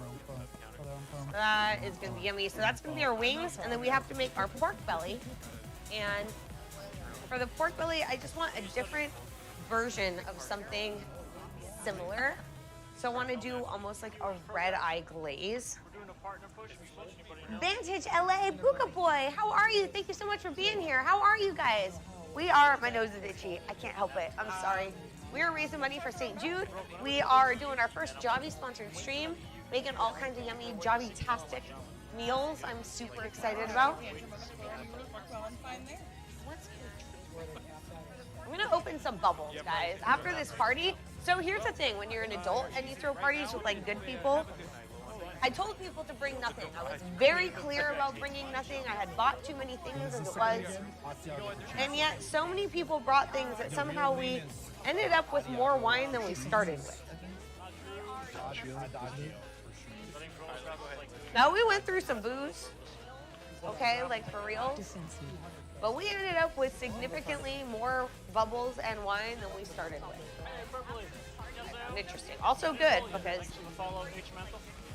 That is gonna be yummy. So that's gonna be our wings, and then we have to make our pork belly. And for the pork belly, I just want a different version of something similar. So I want to do almost like a red eye glaze. Vantage LA, Buka Boy, how are you? Thank you so much for being here. How are you guys? We are, my nose is itchy. I can't help it. I'm sorry. We are raising money for St. Jude. We are doing our first Jobby sponsored stream, making all kinds of yummy Jobby-tastic meals I'm super excited about. I'm gonna open some bubbles, guys, after this party. So here's the thing, when you're an adult and you throw parties with like good people, I told people to bring nothing. I was very clear about bringing nothing. I had bought too many things as it was. And yet so many people brought things that somehow we ended up with more wine than we started with. Now we went through some booze, okay, like for real. But we ended up with significantly more bubbles and wine than we started with. Interesting. Also good because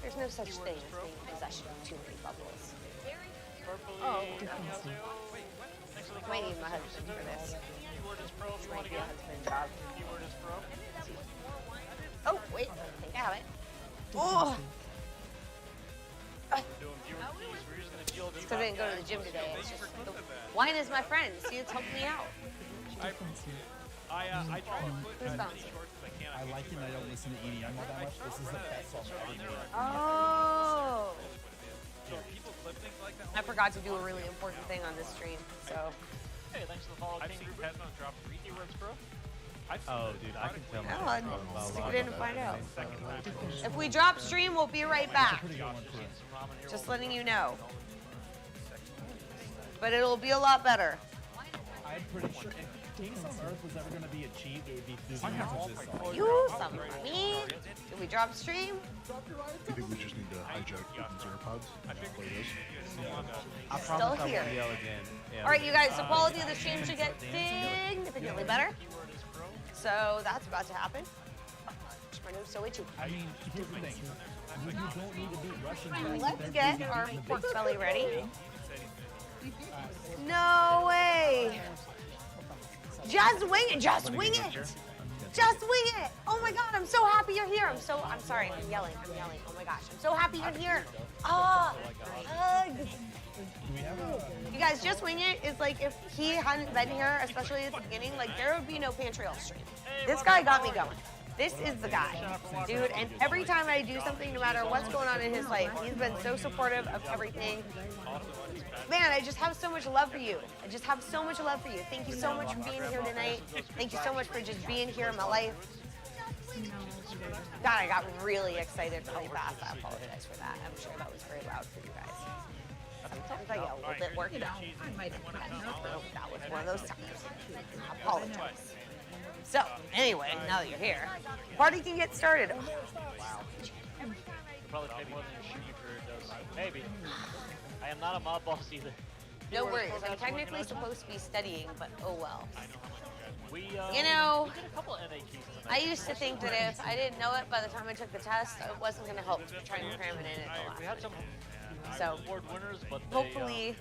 there's no such thing as being in possession of too many bubbles. Oh. I might need my husband for this. This might be a husband job. Oh, wait. I think I have it. Oh! It's because I didn't go to the gym today. It's just the wine is my friend. See, it's helped me out. I try to put Who's as many bouncing? shorts as I can. I like it. I don't listen to EDM all that much. This is the best song I've ever made. Oh! People flip things like that. I forgot to do a really important thing on this stream, so. Hey, thanks for the follow. I've seen Pesman drop 3 keywords, bro. Oh, dude, I can tell my No, I'll stick it in and find out. Second time. If we drop stream, we'll be right back. Just letting you know. But it'll be a lot better. I'm pretty sure if Kings on Earth was ever going to be achieved, it would be through the use of this song. You, some money. Did we drop stream? I think we just need to hijack Ethan's AirPods and play this. I Still promise I here. won't yell again. Yeah. All right, you guys, the quality of the stream should get significantly better. So that's about to happen. My nose so itchy. I mean, here's the thing. You don't need to be rushing. Let's get our pork belly ready. No way! Just wing it! Just wing it! Just wing it! Oh my god, I'm so happy you're here. I'm sorry, I'm yelling. Oh my gosh, I'm so happy you're here. Ah, hugs. You guys, just wing it is like if he hadn't been here, especially at the beginning, like there would be no Pantry stream. This guy got me going. This is the guy, dude. And every time I do something, no matter what's going on in his life, he's been so supportive of everything. Man, I just have so much love for you. I just have so much love for you. Thank you so much for being here tonight. Thank you so much for just being here in my life. God, I got really excited really fast. I apologize for that. I'm sure that was very loud for you guys. Sometimes I get a little bit worked out. I might have gotten that was one of those times. I apologize. So, anyway, now that you're here, party can get started. Oh, wow. Probably pay more than your shooting does. Maybe. I am not a mob boss either. No worries. I'm technically supposed to be studying, but oh well. We, you know, we did a couple of NAQs tonight. I used to think that if I didn't know it by the time I took the test, it wasn't going to help trying to cram it in at the last. We had some so award winners, but hopefully,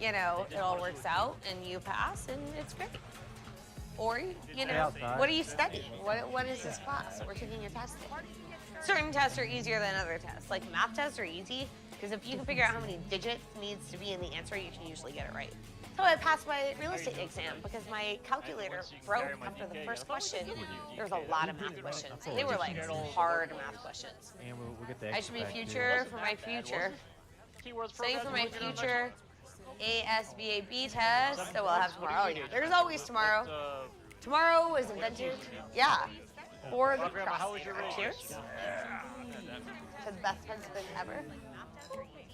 you know, it all works out and you pass and it's great. Or, you know, what are you studying? What is this class? We're taking a test. Certain tests are easier than other tests. Like math tests are easy because if you can figure out how many digits needs to be in the answer, you can usually get it right. So I passed my real estate exam because my calculator broke after the first question. There's a lot of math questions. They were like hard math questions. And we'll get the I should be future for my future. Studying for my future ASVAB test that we'll have tomorrow. Oh yeah, there's always tomorrow. Tomorrow was invented, yeah, for the CrossFitter. Cheers. To the best husband ever.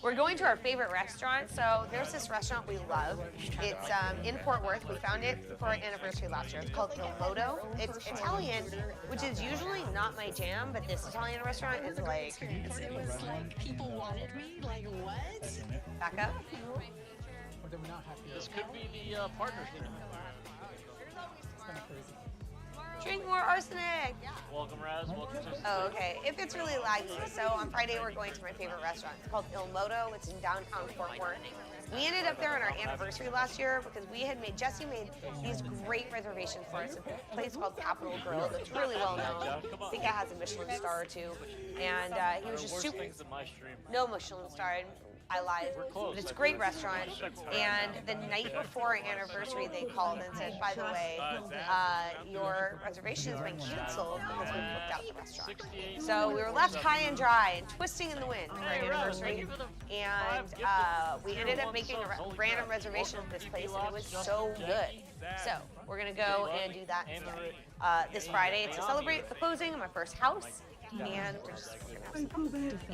We're going to our favorite restaurant. So there's this restaurant we love. It's in Fort Worth. We found it for our anniversary last year. It's called Il Modo. It's Italian, which is usually not my jam, but this Italian restaurant is like. It was like people wanted me. Like what? Back up. This could be the partners dinner. Drink more arsenic. Welcome, Raz. Welcome to. Oh, okay. If it's really laggy, so on Friday we're going to my favorite restaurant. It's called Il Modo. It's in downtown Fort Worth. We ended up there on our anniversary last year because Jesse made these great reservations for us. A place called Capital Grill that's really well known. I think it has a Michelin star or two. And he was just super. No Michelin star. I lied. But it's a great restaurant. And the night before our anniversary, they called and said, by the way, your reservation has been canceled because we booked out the restaurant. So we were left high and dry and twisting in the wind for our anniversary. And we ended up making a random reservation at this place, and it was so good. So we're going to go and do that this Friday to celebrate the closing of my first house. And we're just you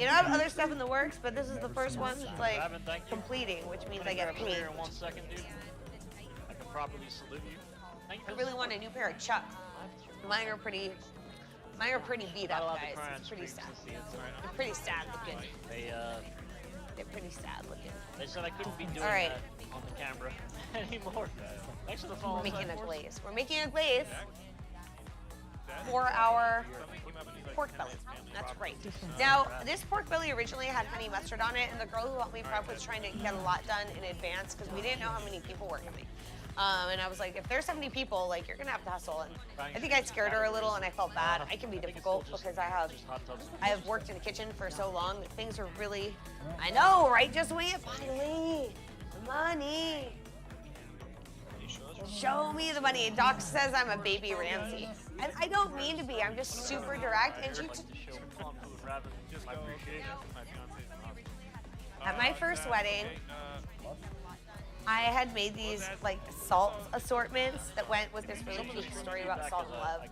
know, I have other stuff in the works, but this is the first one that's like completing, which means I get paid. In 1 second, dude. I can properly salute you. I really want a new pair of Chucks. Mine are pretty beat up, guys. It's pretty sad. They're pretty sad looking. They're pretty sad looking. They said I couldn't be doing that on the camera anymore. Thanks for the follow. We're making a glaze. We're making a glaze for our pork belly. That's right. Now, this pork belly originally had honey mustard on it, and the girl who helped me prep was trying to get a lot done in advance because we didn't know how many people were coming. And I was like, if there's 70 people, like, you're gonna have to hustle. And I think I scared her a little, and I felt bad. I can be difficult because I have worked in a kitchen for so long that things are really. I know, right? Just wait, finally, the money. Show me the money. Doc says I'm a baby Ramsey. And I don't mean to be. I'm just super direct. And at my first wedding, I had made these like salt assortments that went with this really cute story about salt and love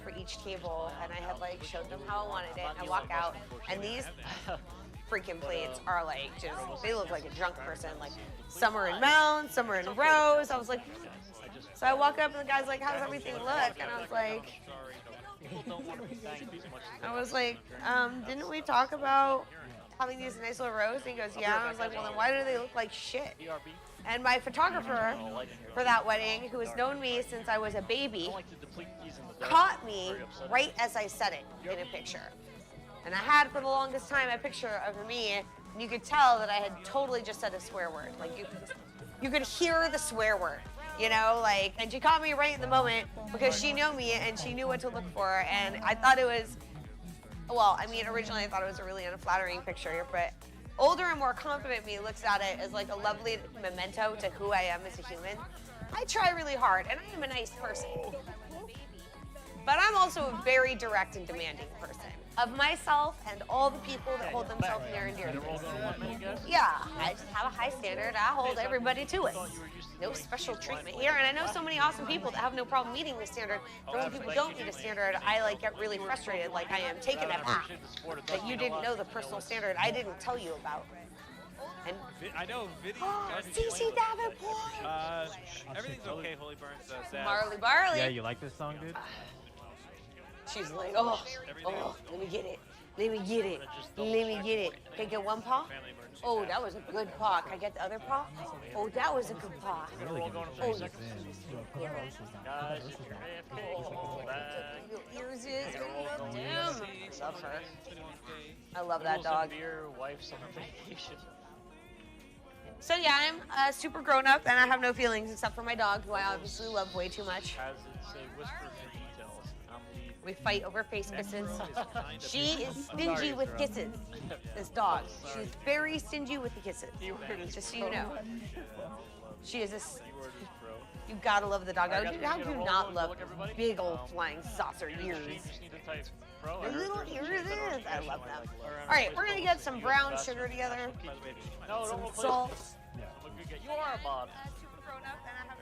for each table. And I had like showed them how I wanted it. And I walk out, and these freaking plates are like just, they look like a drunk person. Like some are in mounds, some are in rows. I was like, so I walk up and the guy's like, how's everything look? And I was like, didn't we talk about having these nice little rows? And he goes, yeah. And I was like, well then why do they look like shit? And my photographer for that wedding, who has known me since I was a baby, caught me right as I said it in a picture. And I had for the longest time a picture of me, and you could tell that I had totally just said a swear word. Like you could hear the swear word, you know, like, and she caught me right in the moment because she knew me and she knew what to look for. And I thought it was, well, I mean, originally I thought it was a really unflattering picture, but older and more confident me looks at it as like a lovely memento to who I am as a human. I try really hard, and I am a nice person. But I'm also a very direct and demanding person of myself and all the people that hold themselves near and dear to me. Yeah, I just have a high standard. I hold everybody to it. No special treatment here. And I know so many awesome people that have no problem meeting the standard. For when people don't meet a standard, I like get really frustrated, like I am taken aback that you didn't know the personal standard I didn't tell you about. And I know Vinny. CC Davenport. Everything's okay. Holy Burns. Sad. Marley Barley. Yeah, you like this song, dude? She's like, oh, let me get it. Let me get it. Let me get it. Can I get one paw? Oh, that was a good paw. Can I get the other paw? Oh, that was a good paw. Oh, your ears is damn. Love her. I love that dog. Wife's on vacation. So yeah, I'm super grown up and I have no feelings except for my dog, who I obviously love way too much. As it's a whisper for details. We fight over face kisses. She is stingy with kisses, this dog. She's very stingy with the kisses, just so you know. She is a... You gotta love the dog. How do you not love big old flying saucer ears? The little ears, I love them. All right, we're gonna get some brown sugar together, some salt. You are a mod.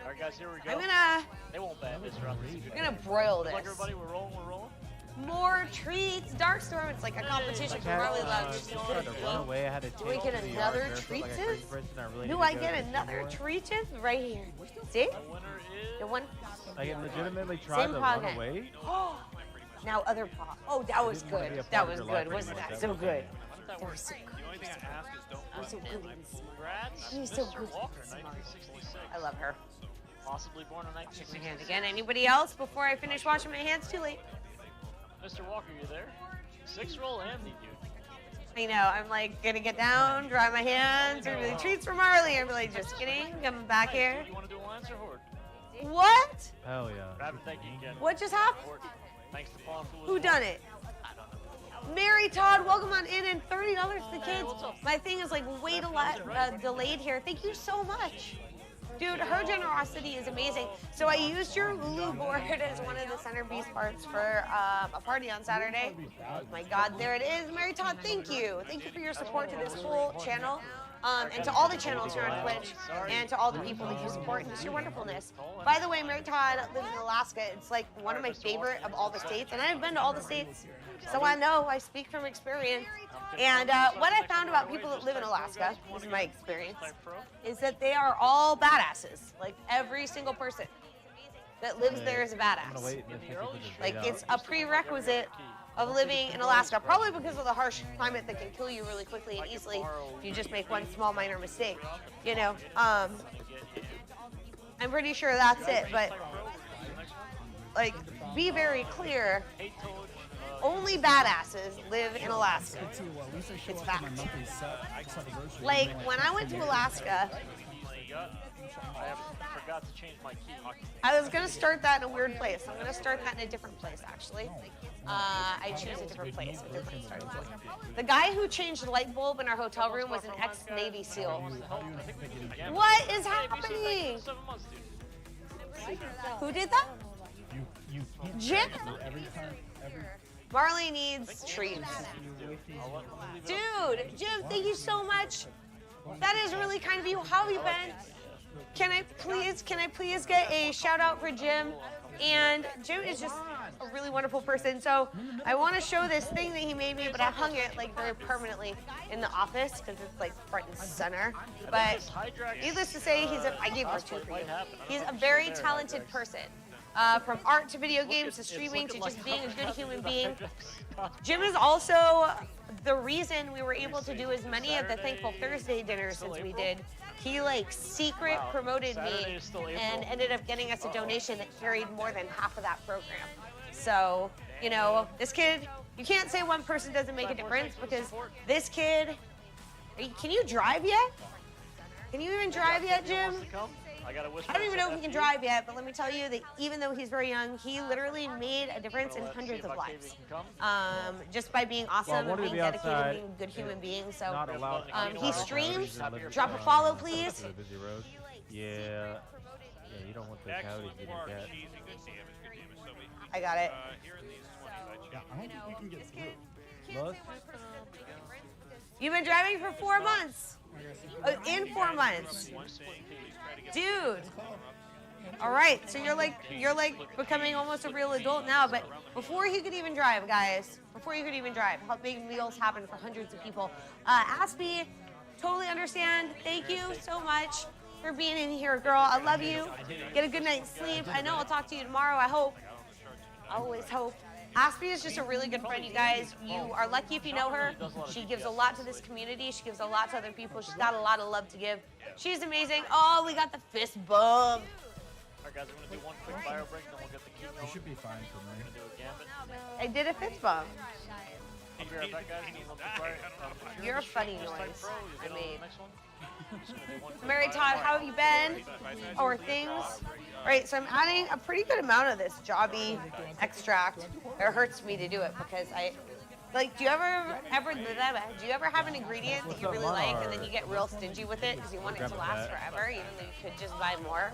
All right, guys, here we go. I'm gonna... They won't ban this round. I'm gonna broil this. Like everybody, we're rolling, More treats. Darkstorm, it's like a competition for Marley Lounge. Do we get another treats? Do I get another treats right here? See? The one. I legitimately tried to run away. Now other paw. Oh, that was good. That was good. Wasn't that so good? That was so good. That was so good. She's so good. I love her. Possibly born in Shake my hand again. Anybody else before I finish washing my hands? Too late. Mr. Walker, you there? 6-roll Andy, dude. I know. I'm like gonna get down, dry my hands, or really treats for Marley. I'm like, just kidding. Coming back here. You want to do Alliance or Horde? What? Hell yeah. Rabbit, thank you again. What just happened? Thanks to Paul. Who done it? Mary Todd, welcome on in, and $30 to the kids. My thing is like way delayed here. Thank you so much. Dude, her generosity is amazing. So I used your Lulu board as one of the centerpiece parts for a party on Saturday. Oh my God, there it is. Mary Todd, thank you. Thank you for your support to this whole channel. And to all the channels here on Twitch, and to all the people that you support, and just your wonderfulness. By the way, Mary Todd lives in Alaska. It's like one of my favorite of all the states, and I've been to all the states, so I know, I speak from experience. And what I found about people that live in Alaska, this is my experience, is that they are all badasses. Like every single person that lives there is a badass. Like it's a prerequisite of living in Alaska, probably because of the harsh climate that can kill you really quickly and easily if you just make one small minor mistake, you know. I'm pretty sure that's it, but like, be very clear, only badasses live in Alaska. It's fact. Like, when I went to Alaska, I forgot to change my key. I was gonna start that in a weird place. I'm gonna start that in a different place, actually. I choose a different place, a different starting point. The guy who changed the light bulb in our hotel room was an ex-Navy SEAL. What is happening? Who did that? Jim? Marley needs treats. Dude, Jim, thank you so much. That is really kind of you. How have you been? Can I please get a shout out for Jim? And Jim is just a really wonderful person. So I want to show this thing that he made me, but I hung it like very permanently in the office because it's like front and center. But needless to say, I gave her 2 for you. He's a very talented person. From art to video games to streaming to just being a good human being. Jim is also the reason we were able to do as many of the Thankful Thursday dinners as we did. He like secret promoted me and ended up getting us a donation that carried more than half of that program. So, you know, this kid, you can't say one person doesn't make a difference because this kid, can you drive yet? Can you even drive yet, Jim? I don't even know if he can drive yet, but let me tell you that even though he's very young, he literally made a difference in hundreds of lives. Just by being awesome and being dedicated and being a good human being. So he streams. Drop a follow, please. Yeah, you don't want the coyotes getting Excellent work, cat. cheesy, good damage, good damage. So we, I got it. here in these 20s, I checked. I don't think we can get through. You've been driving for 4 months. In 4 months. Dude. All right, so you're like becoming almost a real adult now, but before you could even drive, guys, before you could even drive, helping meals happen for hundreds of people. Aspie, totally understand. Thank you so much for being in here, girl. I love you. Get a good night's sleep. I know I'll talk to you tomorrow, I hope. I always hope. Aspie is just a really good friend, you guys. You are lucky if you know her. She gives a lot to this community. She gives a lot to other people. She's got a lot of love to give. She's amazing. Oh, we got the fist bump. Alright guys, we're gonna do one quick bio break, then we'll get the key going. You should be fine for me. Do a gambit. I did a fist bump. I'll be right back, guys. Do one quick bio. You're a funny noise. You I get on made. the next one? Just gonna do one quick Mary bio. Todd, how have you been? How are things? All right, so I'm adding a pretty good amount of this Jobby extract. It hurts me to do it because do you ever have an ingredient that you really like and then you get real stingy with it because you want it to last forever, even though you could just buy more?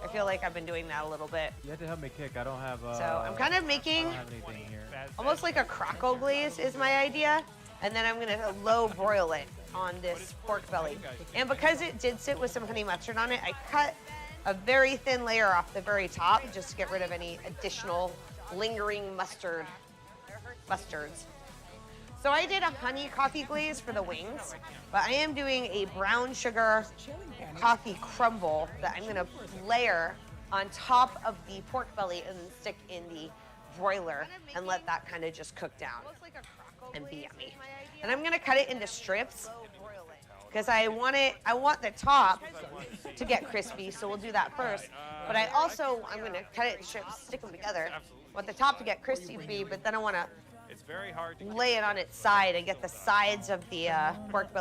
I feel like I've been doing that a little bit. You have to help me kick. I don't have. So I'm kind of making I don't have anything here. almost like a croco glaze is my idea, and then I'm gonna low broil it on this pork belly. And because it did sit with some honey mustard on it, I cut a very thin layer off the very top just to get rid of any additional lingering mustards. So I did a honey coffee glaze for the wings, but I am doing a brown sugar coffee crumble that I'm gonna layer on top of the pork belly and then stick in the broiler and let that kind of just cook down and be yummy. And I'm gonna cut it into strips because I want the top to get crispy, so we'll do that first. But I'm gonna cut it in strips, stick them together. I want the top to get crispy, but then I wanna It's very hard to lay it on its side and get the sides of the pork belly